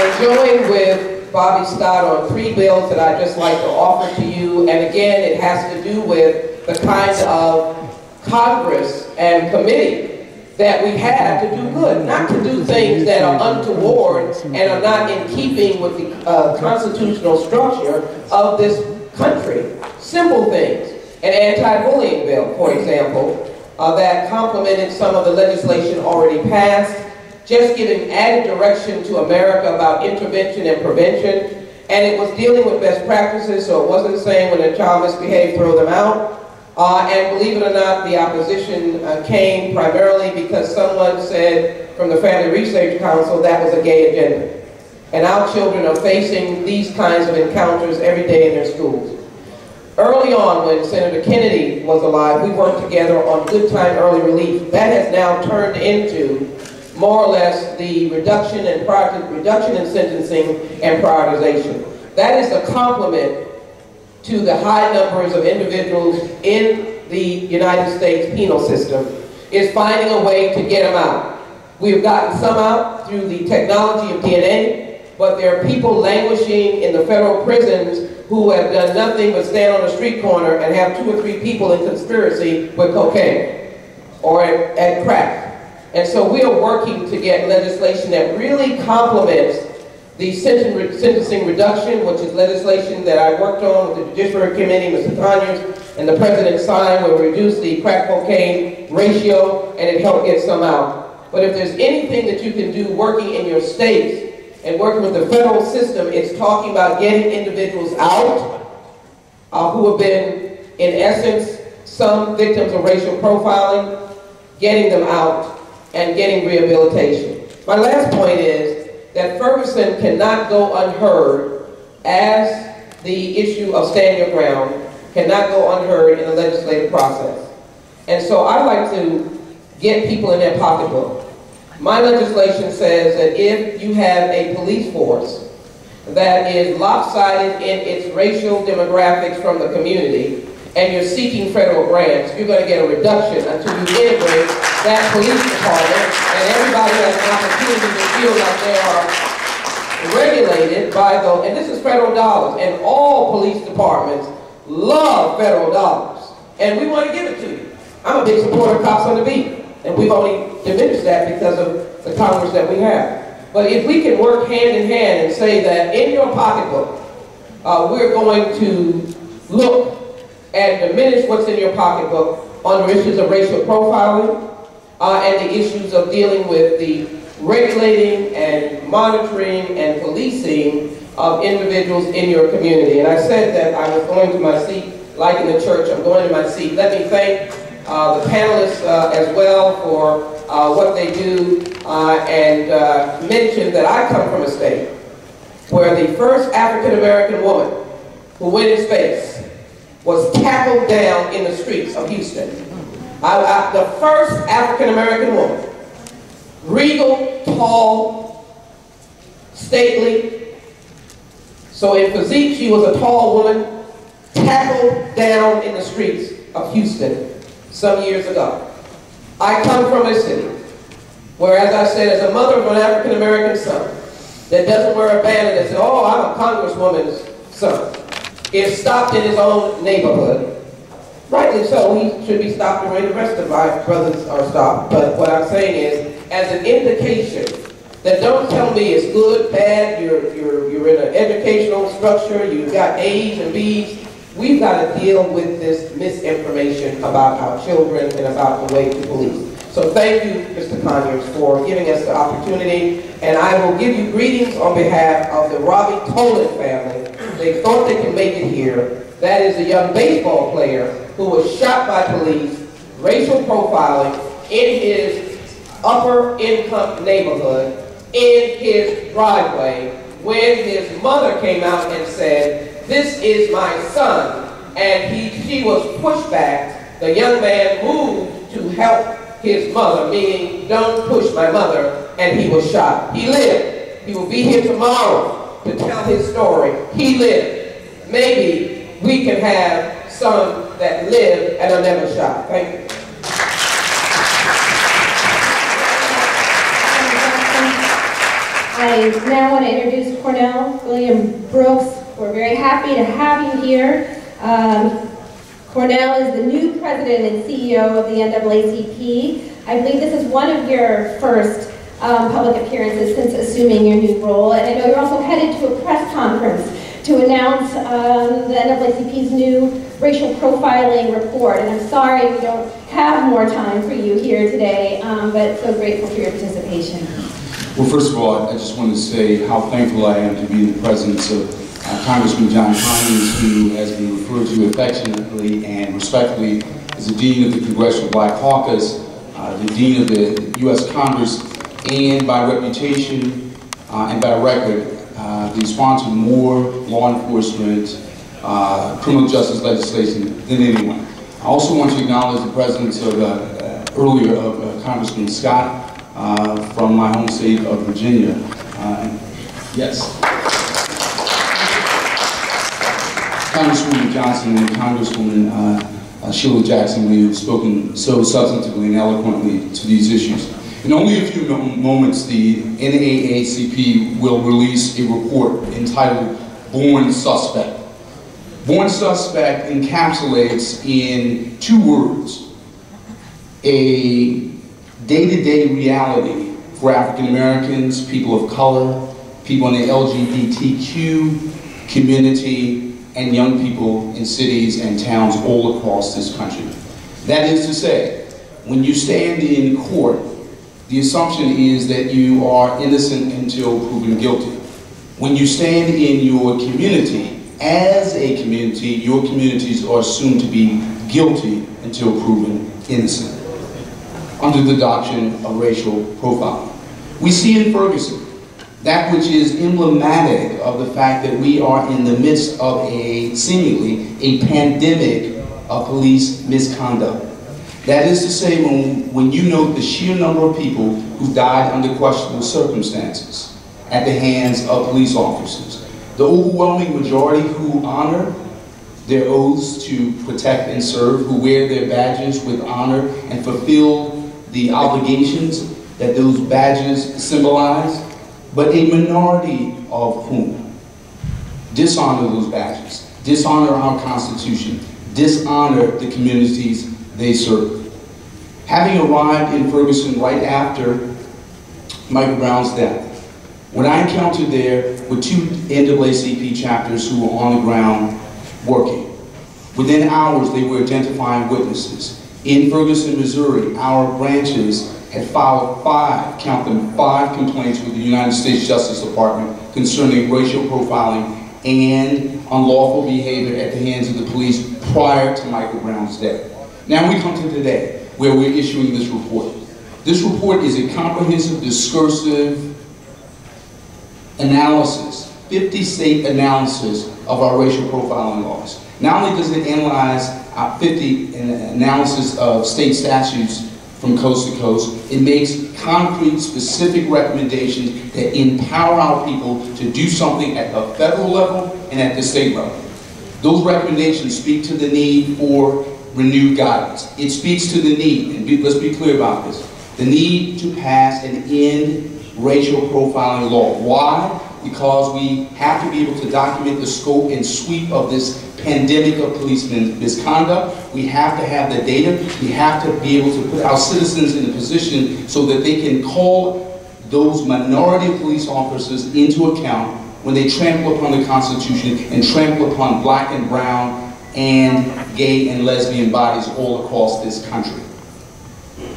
Speaker 12: And join with Bobby Scott on 3 bills that I'd just like to offer to you. And again, it has to do with the kinds of Congress and committee that we have to do good, not to do things that are untoward and are not in keeping with the constitutional structure of this country. Simple things. An anti-bullying bill, for example, that complemented some of the legislation already passed, just giving added direction to America about intervention and prevention. And it was dealing with best practices, so it wasn't saying when a child misbehaved, throw them out. And believe it or not, the opposition came primarily because someone said from the Family Research Council that was a gay agenda. And our children are facing these kinds of encounters every day in their schools. Early on, when Senator Kennedy was alive, we worked together on good time early relief. That has now turned into more or less the reduction in sentencing and prioritization. That is a complement to the high numbers of individuals in the United States penal system, is finding a way to get them out. We've gotten some out through the technology of DNA, but there are people languishing in the federal prisons who have done nothing but stand on a street corner and have 2 or 3 people in conspiracy with cocaine or at crack. And so we are working to get legislation that really complements the sentencing reduction, which is legislation that I worked on with the Judiciary Committee, Mr. Conyers, and the President signed, where we reduced the crack-cocaine ratio, and it helped get some out. But if there's anything that you can do working in your states and working with the federal system, it's talking about getting individuals out who have been, in essence, some victims of racial profiling, getting them out, and getting rehabilitation. My last point is that Ferguson cannot go unheard, as the issue of stand your ground cannot go unheard in the legislative process. And so I like to get people in their pocketbook. My legislation says that if you have a police force that is lopsided in its racial demographics from the community, and you're seeking federal grants, you're going to get a reduction until you integrate that police department, and everybody has an opportunity to feel like they are regulated by the, and this is federal dollars, and all police departments love federal dollars, and we want to give it to you. I'm a big supporter of cops on the beat, and we've only diminished that because of the Congress that we have. But if we can work hand in hand and say that in your pocketbook, we're going to look and diminish what's in your pocketbook on the issues of racial profiling and the issues of dealing with the regulating and monitoring and policing of individuals in your community. And I said that I was going to my seat, like in the church, I'm going to my seat. Let me thank the panelists as well for what they do and mention that I come from a state where the first African-American woman who went in space was tackled down in the streets of Houston. The first African-American woman, regal, tall, stately. So in physique, she was a tall woman, tackled down in the streets of Houston some years ago. I come from a city where, as I said, as a mother of an African-American son that doesn't wear a band and says, oh, I'm a congresswoman's son, is stopped in his own neighborhood. Rightly so, he should be stopped the way the rest of my brothers are stopped. But what I'm saying is, as an indication that don't tell me it's good, bad, you're in an educational structure, you've got A's and B's. We've got to deal with this misinformation about our children and about the way to police. So thank you, Mr. Conyers, for giving us the opportunity. And I will give you greetings on behalf of the Robbie Tolan family. They thought they could make it here. That is a young baseball player who was shot by police, racial profiling, in his upper income neighborhood, in his driveway, when his mother came out and said, this is my son, and she was pushed back. The young man moved to help his mother, meaning don't push my mother, and he was shot. He lived. He will be here tomorrow to tell his story. He lived. Maybe we can have some that live and are never shot. Thank you.
Speaker 2: I now want to introduce Cornell William Brooks. We're very happy to have you here. Cornell is the new president and CEO of the NAACP. I believe this is one of your first public appearances since assuming your new role. And I know you're also headed to a press conference to announce the NAACP's new racial profiling report. And I'm sorry we don't have more time for you here today, but so grateful for your participation.
Speaker 13: Well, first of all, I just want to say how thankful I am to be in the presence of Congressman John Conyers, who has been referred to affectionately and respectfully as the Dean of the Congressional Black Caucus, the Dean of the U.S. Congress, and by reputation and by record, the sponsor of more law enforcement, criminal justice legislation than anyone. I also want to acknowledge the presence of earlier of Congressman Scott from my home state of Virginia. Yes. Congresswoman Johnson and Congresswoman Sheila Jackson, we have spoken so substantively and eloquently to these issues. In only a few moments, the NAACP will release a report entitled Born Suspect. Born Suspect encapsulates in 2 words a day-to-day reality for African Americans, people of color, people in the LGBTQ community, and young people in cities and towns all across this country. That is to say, when you stand in court, the assumption is that you are innocent until proven guilty. When you stand in your community, as a community, your communities are assumed to be guilty until proven innocent, under the doctrine of racial profiling. We see in Ferguson that which is emblematic of the fact that we are in the midst of seemingly a pandemic of police misconduct. That is to say, when you note the sheer number of people who died under questionable circumstances at the hands of police officers, the overwhelming majority who honor their oaths to protect and serve, who wear their badges with honor and fulfill the obligations that those badges symbolize, but a minority of whom dishonor those badges, dishonor our Constitution, dishonor the communities they serve. Having arrived in Ferguson right after Michael Brown's death, what I encountered there were 2 NAACP chapters who were on the ground working. Within hours, they were identifying witnesses. In Ferguson, Missouri, our branches had filed 5 complaints with the United States Justice Department concerning racial profiling and unlawful behavior at the hands of the police prior to Michael Brown's death. Now we come to today, where we're issuing this report. This report is a comprehensive, discursive analysis, 50-state analysis of our racial profiling laws. Not only does it analyze 50 analysis of state statutes from coast to coast, it makes concrete, specific recommendations that empower our people to do something at the federal level and at the state level. Those recommendations speak to the need for renewed guidance. It speaks to the need, and let's be clear about this, the need to pass and end racial profiling law. Why? Because we have to be able to document the scope and sweep of this pandemic of police misconduct. We have to have the data. We have to be able to put our citizens in a position so that they can call those minority police officers into account when they trample upon the Constitution and trample upon black and brown and gay and lesbian bodies all across this country.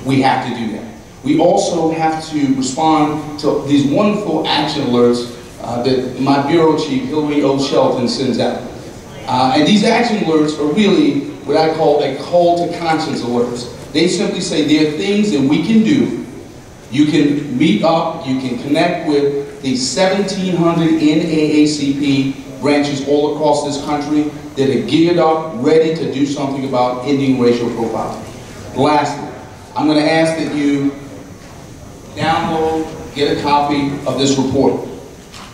Speaker 13: We have to do that. We also have to respond to these wonderful action alerts that my bureau chief, Hillary O. Shelton, sends out. And these action alerts are really what I call a call to conscience alerts. They simply say there are things that we can do. You can meet up, you can connect with the 1,700 NAACP branches all across this country that are geared up, ready to do something about ending racial profiling. Lastly, I'm going to ask that you download, get a copy of this report.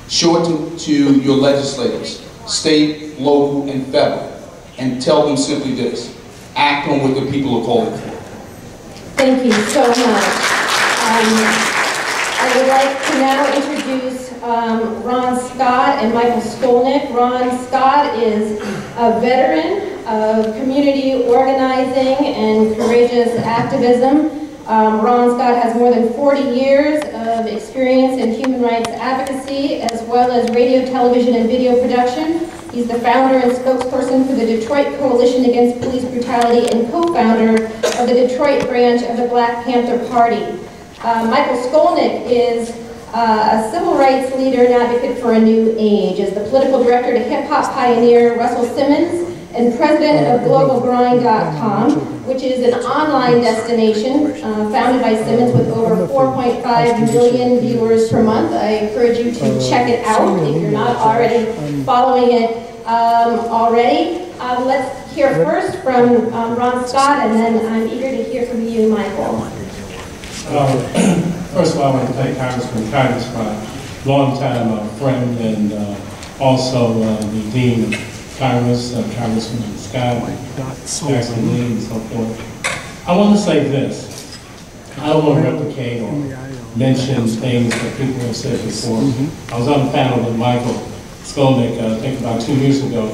Speaker 13: Show it to your legislators, state, local, and federal, and tell them simply this: act on what the people are calling for.
Speaker 2: Thank you so much. I would like to now introduce Ron Scott and Michael Skolnick. Ron Scott is a veteran of community organizing and courageous activism. Ron Scott has more than 40 years of experience in human rights advocacy, as well as radio, television, and video production. He's the founder and spokesperson for the Detroit Coalition Against Police Brutality and co-founder of the Detroit branch of the Black Panther Party. Michael Skolnick is a civil rights leader and advocate for a new age. As the political director to hip-hop pioneer Russell Simmons and president of GlobalGrind.com, which is an online destination founded by Simmons with over 4.5 million viewers per month. I encourage you to check it out if you're not already following it already. Let's hear first from Ron Scott, and then I'm eager to hear from you, Michael.
Speaker 14: First of all, I want to thank Congressman Conyers, my longtime friend, and also the Dean of Congress, Congressman Scott, Jackson Lee, and so forth. I want to say this. I don't want to replicate or mention things that people have said before. I was on a panel with Michael Skolnick, I think about 2 years ago,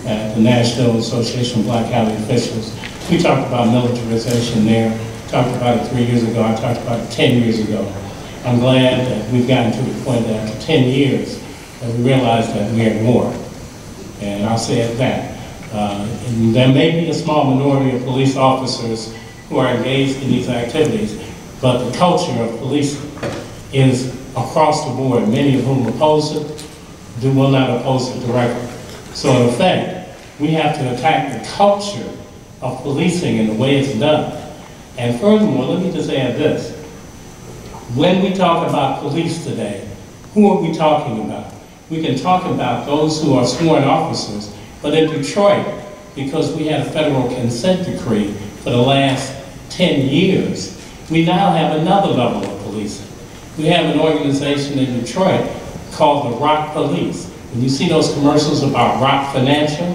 Speaker 14: at the National Association of Black County Officials. We talked about militarization there. Talked about it 3 years ago. I talked about it 10 years ago. I'm glad that we've gotten to the point that after 10 years that we realize that we're at war. And I'll say it that. And there may be a small minority of police officers who are engaged in these activities, but the culture of policing is across the board, many of whom oppose it, will not oppose it directly. So in effect, we have to attack the culture of policing and the way it's done. And furthermore, let me just add this. When we talk about police today, who are we talking about? We can talk about those who are sworn officers, but in Detroit, because we had a federal consent decree for the last 10 years, we now have another level of policing. We have an organization in Detroit called the Rock Police. When you see those commercials about Rock Financial,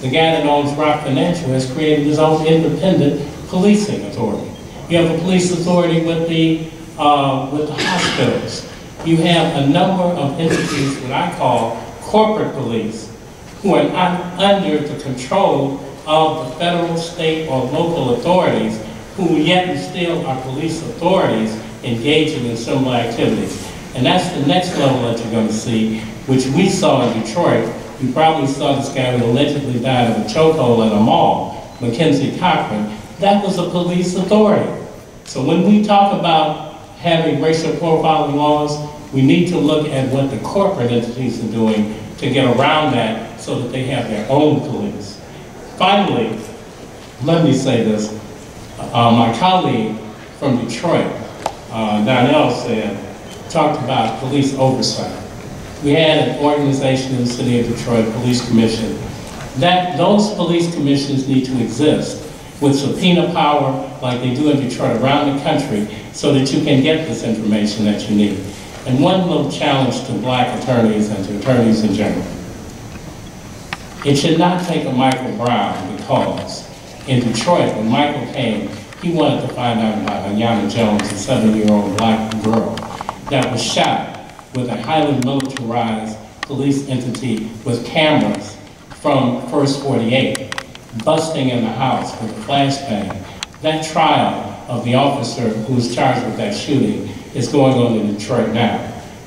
Speaker 14: the guy that owns Rock Financial has created his own independent policing authority. You have a police authority with the hospitals. You have a number of entities that I call corporate police who are not under the control of the federal, state, or local authorities who yet and still are police authorities engaging in similar activities. And that's the next level that you're going to see, which we saw in Detroit You probably saw this guy who allegedly died of a chokehold at a mall, Mackenzie Cochran. That was a police authority. So when we talk about having racial profiling laws, we need to look at what the corporate entities are doing to get around that so that they have their own police. Finally, let me say this. My colleague from Detroit, Donnell talked about police oversight. We had an organization in the city of Detroit, Police Commission. Those police commissions need to exist with subpoena power like they do in Detroit around the country so that you can get this information that you need. And one little challenge to black attorneys and to attorneys in general. It should not take a Michael Brown because in Detroit, when Michael came, he wanted to find out about Ayanna Jones, a 7-year-old black girl that was shot with a highly militarized police entity with cameras from First 48, busting in the house with a flashbang. That trial of the officer who was charged with that shooting is going on in Detroit now.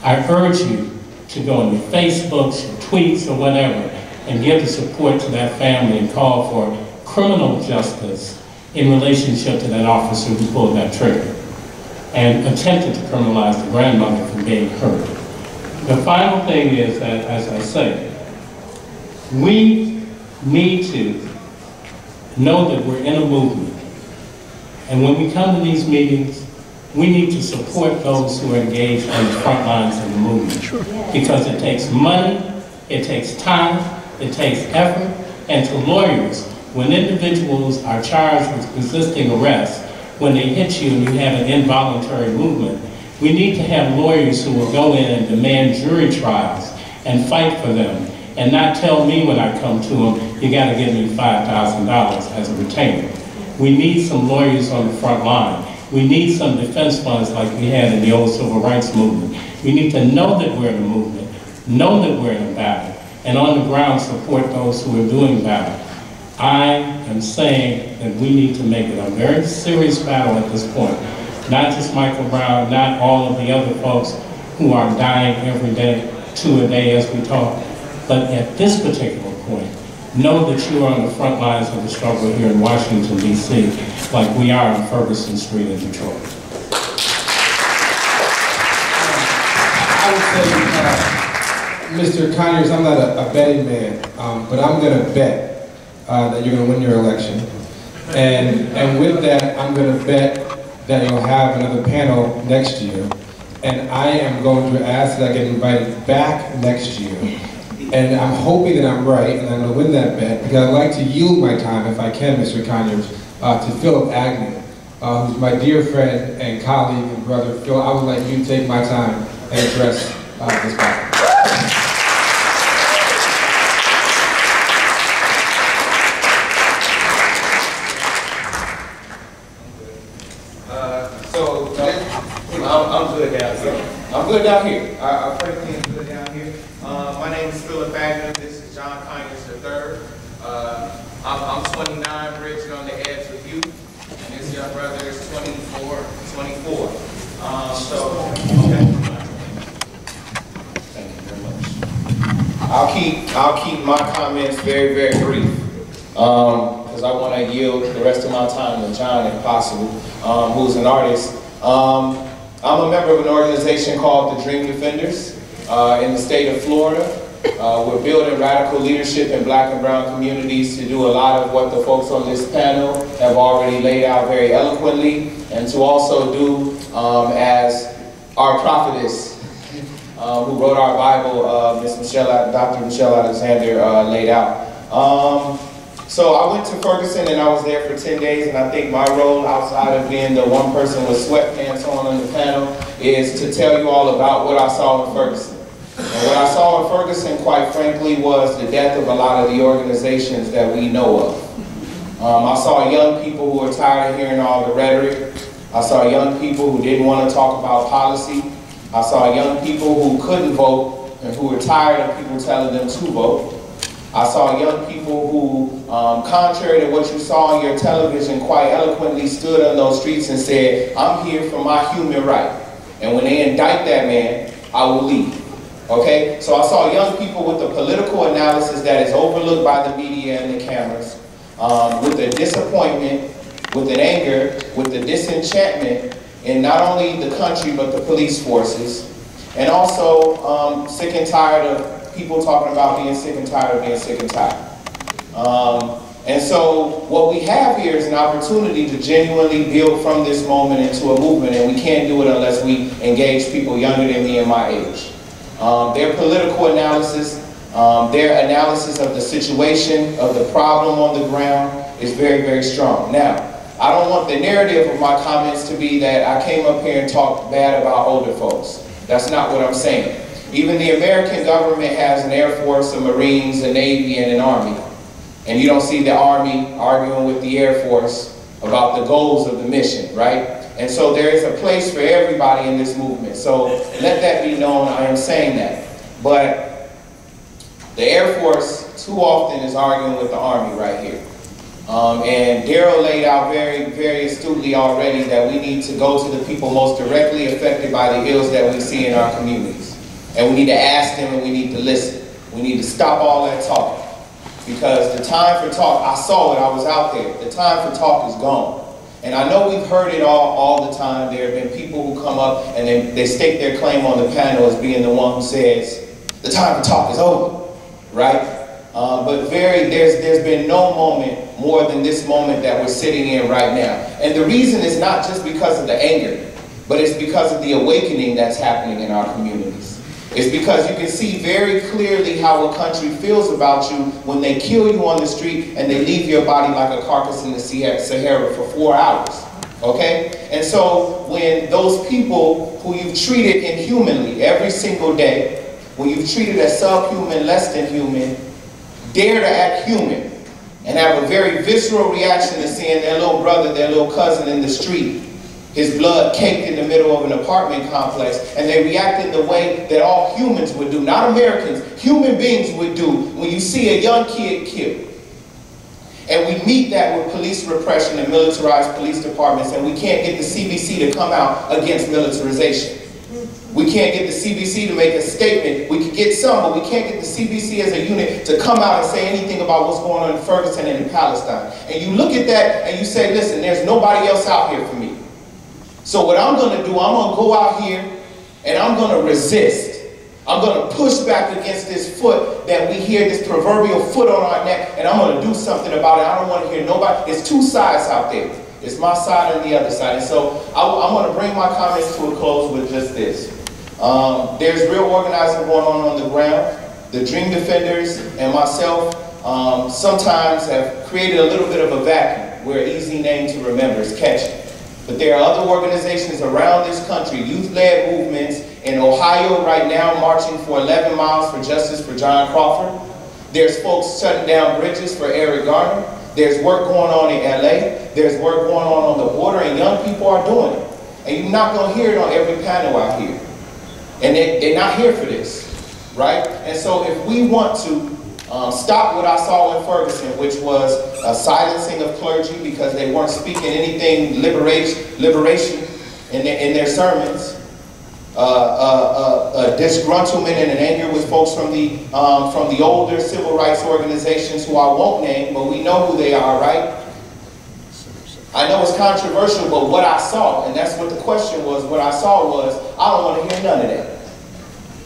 Speaker 14: I urge you to go on your Facebooks, your tweets, or whatever, and give the support to that family and call for criminal justice in relationship to that officer who pulled that trigger and attempted to criminalize the grandmother from being hurt. The final thing is that, as I say, we need to know that we're in a movement. And when we come to these meetings, we need to support those who are engaged on the front lines of the movement. Because it takes money, it takes time, it takes effort, and to lawyers, when individuals are charged with resisting arrest, when they hit you and you have an involuntary movement, we need to have lawyers who will go in and demand jury trials and fight for them, and not tell me when I come to them, you gotta give me $5,000 as a retainer. We need some lawyers on the front line. We need some defense funds like we had in the old civil rights movement. We need to know that we're in a movement, know that we're in a battle, and on the ground support those who are doing battle. I am saying that we need to make it a very serious battle at this point. Not just Michael Brown, not all of the other folks who are dying every day, 2 a day as we talk, but at this particular point, know that you are on the front lines of the struggle here in Washington, D.C., like we are on Ferguson Street in Detroit.
Speaker 15: I would say, Mr. Conyers, I'm not a betting man, but I'm going to bet that you're going to win your election. And with that, I'm going to bet that you'll have another panel next year. And I am going to ask that I get invited back next year. And I'm hoping that I'm right, and I'm going to win that bet, because I'd like to yield my time, if I can, Mr. Conyers, to Philip Agnew, who's my dear friend and colleague and brother. Phil, I would like you to take my time and address this matter.
Speaker 16: I'm good down here. I'm good down here. I personally am good down here. My name is Philip Agnew. This is John Conyers III. I'm 29, bridging on the edge with you, and this young brother is 24. Okay. Thank you very much. I'll keep my comments very, very brief, because I want to yield the rest of my time to John, if possible, who's an artist. I'm a member of an organization called the Dream Defenders in the state of Florida. We're building radical leadership in black and brown communities to do a lot of what the folks on this panel have already laid out very eloquently, and to also do as our prophetess who wrote our Bible, Dr. Michelle Alexander, laid out. So I went to Ferguson and I was there for 10 days, and I think my role outside of being the one person with sweatpants on the panel is to tell you all about what I saw in Ferguson. And what I saw in Ferguson, quite frankly, was the death of a lot of the organizations that we know of. I saw young people who were tired of hearing all the rhetoric. I saw young people who didn't want to talk about policy. I saw young people who couldn't vote and who were tired of people telling them to vote. I saw young people who, contrary to what you saw on your television, quite eloquently stood on those streets and said, I'm here for my human right. And when they indict that man, I will leave. Okay, so I saw young people with the political analysis that is overlooked by the media and the cameras, with the disappointment, with an anger, with the disenchantment in not only the country but the police forces, and also sick and tired of people talking about being sick and tired of being sick and tired. And so what we have here is an opportunity to genuinely build from this moment into a movement, and we can't do it unless we engage people younger than me and my age. Their political analysis, their analysis of the situation, of the problem on the ground is very, very strong. Now, I don't want the narrative of my comments to be that I came up here and talked bad about older folks. That's not what I'm saying. Even the American government has an Air Force, a Marines, a Navy, and an Army. And you don't see the Army arguing with the Air Force about the goals of the mission, right? And so there is a place for everybody in this movement. So let that be known, I am saying that. But the Air Force too often is arguing with the Army right here. And Daryl laid out very, very astutely already that we need to go to the people most directly affected by the ills that we see in our communities. And we need to ask them and we need to listen. We need to stop all that talking. Because the time for talk, I saw it, I was out there, the time for talk is gone. And I know we've heard it all the time. There have been people who come up and they stake their claim on the panel as being the one who says, the time for talk is over, right? But there's been no moment more than this moment that we're sitting in right now. And the reason is not just because of the anger, but it's because of the awakening that's happening in our communities. It's because you can see very clearly how a country feels about you when they kill you on the street and they leave your body like a carcass in the Sahara for 4 hours, okay? And so when those people who you've treated inhumanly every single day, when you've treated as subhuman, less than human, dare to act human and have a very visceral reaction to seeing their little brother, their little cousin in the street, his blood caked in the middle of an apartment complex, and they react in the way that all humans would do, not Americans, human beings would do when you see a young kid killed. And we meet that with police repression and militarized police departments, and we can't get the CBC to come out against militarization. We can't get the CBC to make a statement. We could get some, but we can't get the CBC as a unit to come out and say anything about what's going on in Ferguson and in Palestine. And you look at that and you say, listen, there's nobody else out here for me. So what I'm going to do, I'm going to go out here and I'm going to resist. I'm going to push back against this foot that we hear, this proverbial foot on our neck, and I'm going to do something about it. I don't want to hear nobody. There's two sides out there. It's my side and the other side. And so I'm going to bring my comments to a close with just this. There's real organizing going on the ground. The Dream Defenders and myself sometimes have created a little bit of a vacuum. We're an easy name to remember. It's catchy. But there are other organizations around this country, youth-led movements in Ohio right now marching for 11 miles for justice for John Crawford. There's folks shutting down bridges for Eric Garner. There's work going on in LA. There's work going on the border, and young people are doing it. And you're not going to hear it on every panel out here. And they're not here for this, right? And so if we want to stop what I saw in Ferguson, which was a silencing of clergy because they weren't speaking anything liberation in their sermons, a disgruntlement and an anger with folks from the older civil rights organizations who I won't name, but we know who they are, right? I know it's controversial, but what I saw, and that's what the question was, what I saw was, I don't want to hear none of that.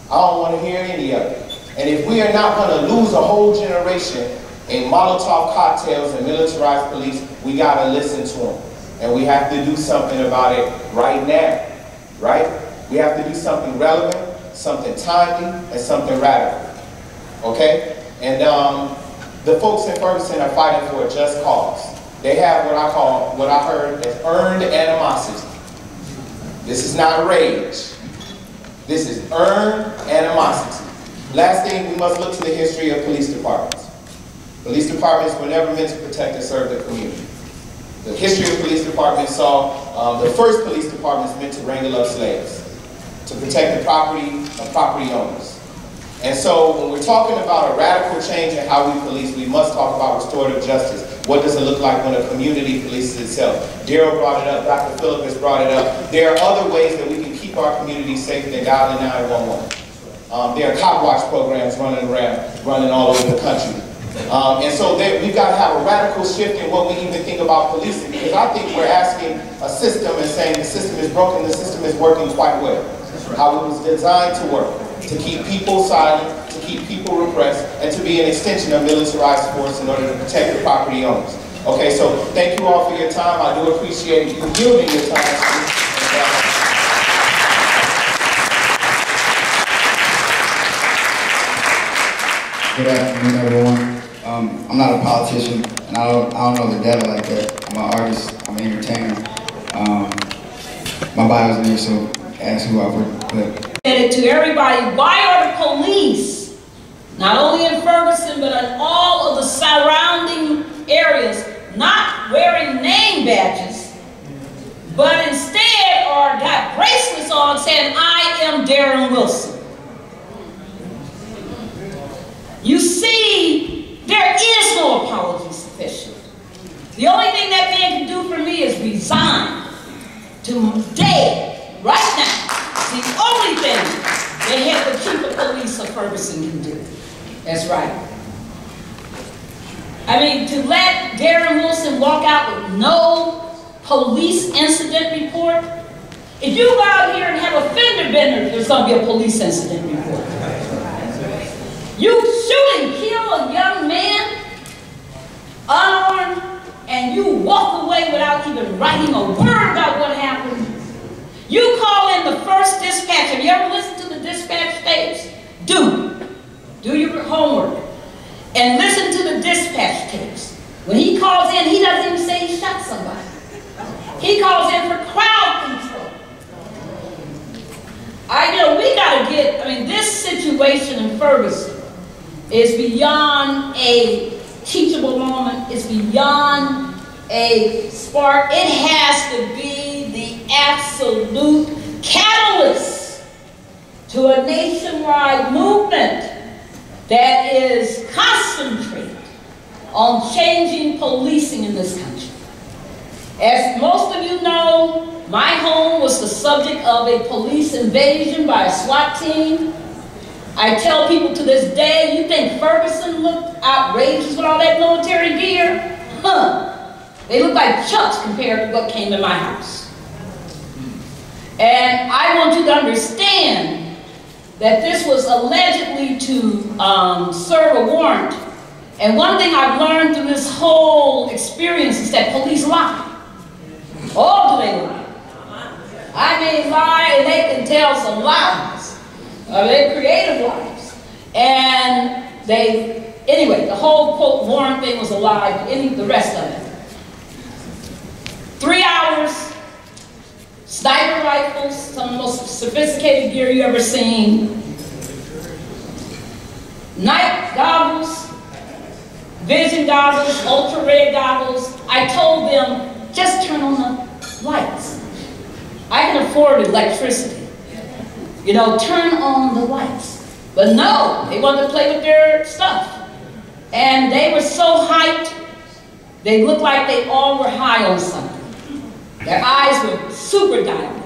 Speaker 16: I don't want to hear any of it. And if we are not going to lose a whole generation in Molotov cocktails and militarized police, we got to listen to them. And we have to do something about it right now, right? We have to do something relevant, something timely, and something radical, okay? And the folks in Ferguson are fighting for a just cause. They have what I heard as earned animosity. This is not rage. This is earned animosity. Last thing, we must look to the history of police departments. Police departments were never meant to protect and serve the community. The history of police departments saw the first police departments meant to wrangle up slaves, to protect the property of property owners. And so when we're talking about a radical change in how we police, we must talk about restorative justice. What does it look like when a community polices itself? Daryl brought it up, Dr. Phillip has brought it up. There are other ways that we can keep our community safe than dialing 911. There are cop watch programs running all over the country. And so we've got to have a radical shift in what we even think about policing, because I think we're asking a system and saying the system is broken, the system is working quite well. How it was designed to work, to keep people silent, to keep people repressed, and to be an extension of militarized force in order to protect the property owners. Okay, so thank you all for your time. I do appreciate you yielding your time to me.
Speaker 17: Good afternoon, everyone. I'm not a politician, and I don't know the devil like that. I'm an artist. I'm an entertainer. My bio's there, so ask who I would.
Speaker 18: To everybody, why are the police, not only in Ferguson but in all of the surrounding areas, not wearing name badges, but instead are got bracelets on saying, "I am Darren Wilson"? You see, there is no apology sufficient. The only thing that man can do for me is resign today, right now. The only thing the chief of police of Ferguson can do. That's right. I mean, to let Darren Wilson walk out with no police incident report. If you go out here and have a fender bender, there's going to be a police incident report. You shoot and kill a young man, unarmed, and you walk away without even writing a word about what happened. You call in the first dispatch. Have you ever listened to the dispatch tapes? Do your homework and listen to the dispatch tapes. When he calls in, he doesn't even say he shot somebody. He calls in for crowd control. We gotta get, this situation in Ferguson is beyond a teachable moment. It's beyond a spark. It has to be the absolute catalyst to a nationwide movement that is concentrated on changing policing in this country. As most of you know, my home was the subject of a police invasion by a SWAT team. I tell people to this day, you think Ferguson looked outrageous with all that military gear? They look like chucks compared to what came to my house. And I want you to understand that this was allegedly to serve a warrant. And one thing I've learned through this whole experience is that police lie. Oh, do they lie? I mean, lie, and they can tell some lies. They're creative lies. And anyway, the whole quote warrant thing was a lie, the rest of it. 3 hours, sniper rifles, some of the most sophisticated gear you ever seen, night goggles, vision goggles, ultra-red goggles. I told them, just turn on the lights. I can afford electricity. Turn on the lights. But no, they wanted to play with their stuff. And they were so hyped, they looked like they all were high on something. Their eyes were super dilated.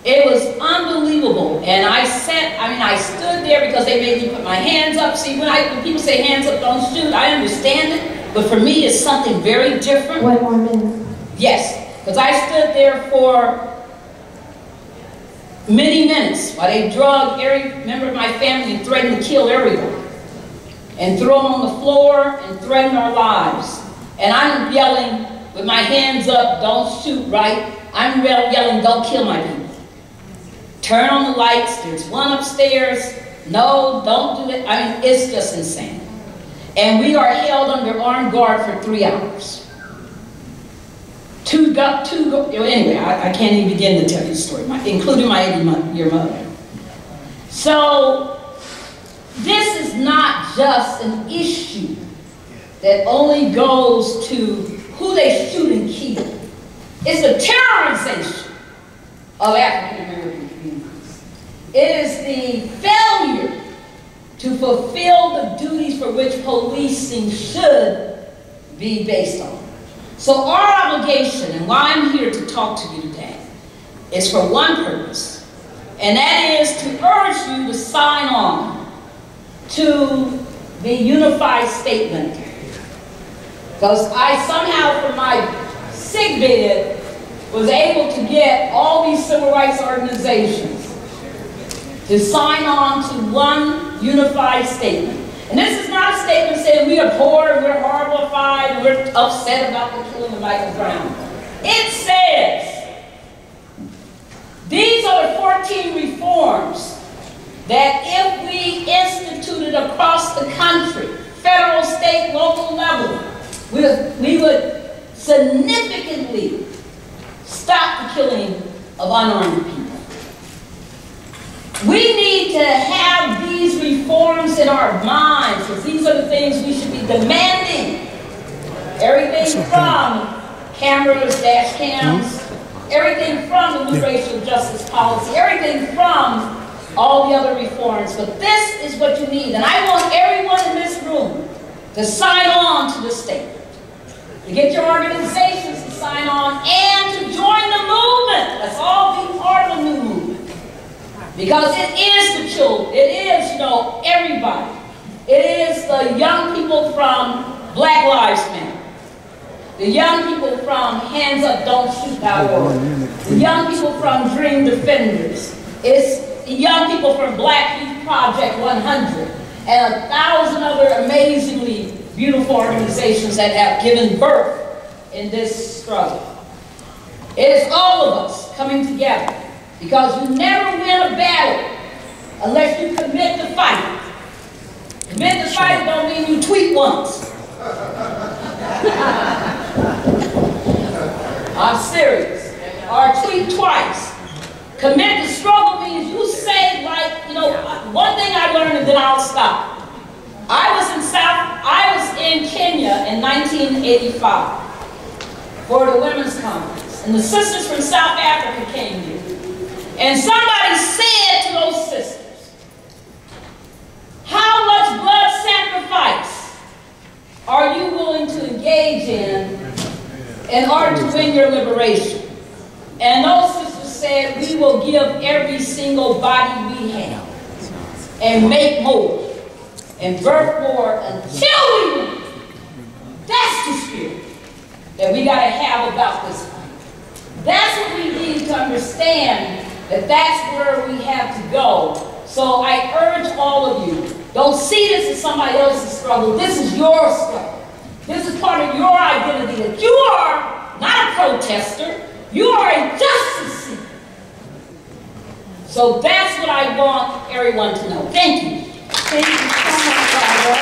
Speaker 18: It was unbelievable. And I stood there because they made me put my hands up. See, when people say hands up, don't shoot, I understand it. But for me, it's something very different.
Speaker 2: 1 more minute.
Speaker 18: Yes, because I stood there for many minutes while they drugged every member of my family and threatened to kill everyone. And throw them on the floor and threaten our lives. And I'm yelling with my hands up, don't shoot, right? I'm yelling, don't kill my people. Turn on the lights, there's one upstairs. No, don't do it. It's just insane. And we are held under armed guard for 3 hours. Anyway, I can't even begin to tell you the story, including my 80-year mother. So, this is not just an issue that only goes to who they shoot and kill. It's the terrorization of African American communities. It is the failure to fulfill the duties for which policing should be based on. So our obligation, and why I'm here to talk to you today, is for one purpose, and that is to urge you to sign on to the unified statement. Because I somehow, from my sick bed, was able to get all these civil rights organizations to sign on to one unified statement. And this is not a statement saying we abhor and we're horrified and we're upset about the killing of Michael Brown. It says, these are the 14 reforms that if we instituted across the country, federal, state, local level, we would significantly stop the killing of unarmed people. We need to have these reforms in our minds, because these are the things we should be demanding. Everything from cameras, dash cams, everything from the new racial justice policy, everything from all the other reforms. But this is what you need. And I want everyone in this room to sign on to this statement, to get your organizations to sign on, and to join the movement. Let's all be part of the new movement. Because it is the children, it is, everybody. It is the young people from Black Lives Matter, the young people from Hands Up, Don't Shoot.org, the young people from Dream Defenders, it's the young people from Black Youth Project 100, and 1,000 other amazingly beautiful organizations that have given birth in this struggle. It is all of us coming together, because you never win a battle unless you commit to fight. Commit to fight don't mean you tweet once. I'm serious. Or tweet twice. Commit to struggle means you say, one thing I learned and then I'll stop. I was in Kenya in 1985 for the Women's Conference, and the sisters from South Africa came here. And somebody said to those sisters, how much blood sacrifice are you willing to engage in order to win your liberation? And those sisters said, we will give every single body we have and make more and birth more until we win. That's the spirit that we got to have about this fight. That's what we need to understand, that's where we have to go. So I urge all of you, don't see this as somebody else's struggle. This is your struggle. This is part of your identity, that you are not a protester, you are a justice seeker. So that's what I want everyone to know. Thank you.
Speaker 2: Thank you so much, Barbara.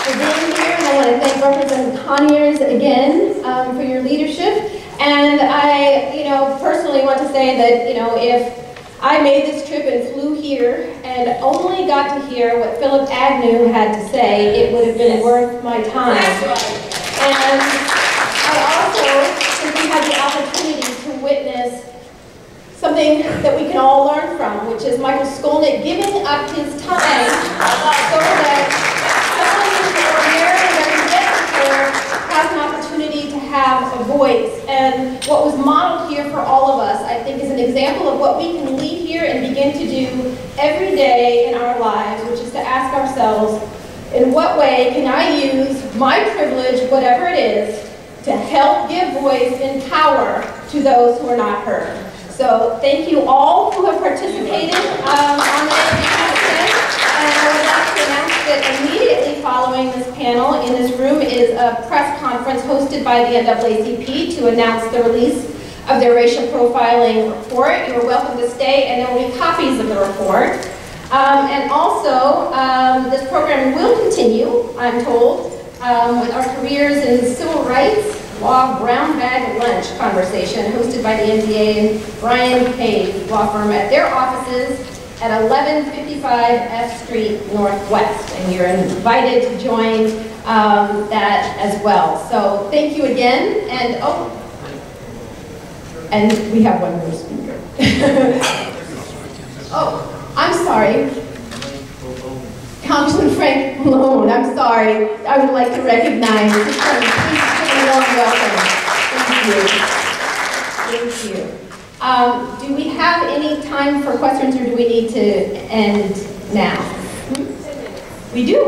Speaker 2: For being here, and I want to thank Representative Conyers again for your leadership. And I, personally want to say that, if I made this trip and flew here and only got to hear what Philip Agnew had to say, it would have been worth my time. And I also think we had the opportunity to witness something that we can all learn from, which is Michael Skolnick giving up his time so that someone who's ordinarily represented here has an opportunity to have a voice. And what was modeled here for all of us, I think, is an example of what we can leave here and begin to do every day in our lives, which is to ask ourselves, in what way can I use my privilege, whatever it is, to help give voice and power to those who are not heard. So thank you all who have participated on this panel. And I would like to announce that immediately following this panel in this room is a press conference hosted by the NAACP to announce the release of their racial profiling report. You are welcome to stay, and there will be copies of the report. And also, this program will continue, I'm told, with our careers in civil rights, law, brown bag lunch conversation hosted by the NDA and Brian Page law firm at their offices at 1155 F Street Northwest. And you're invited to join that as well. So thank you again. And we have one more speaker. Oh, I'm sorry. Congressman Frank Malone, I'm sorry. I would like to recognize his please give a warm welcome. Thank you. Thank you. Do we have any time for questions, or do we need to end now? We do.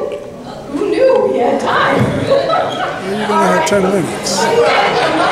Speaker 2: Who knew we had time?
Speaker 19: You're going to have 10 minutes.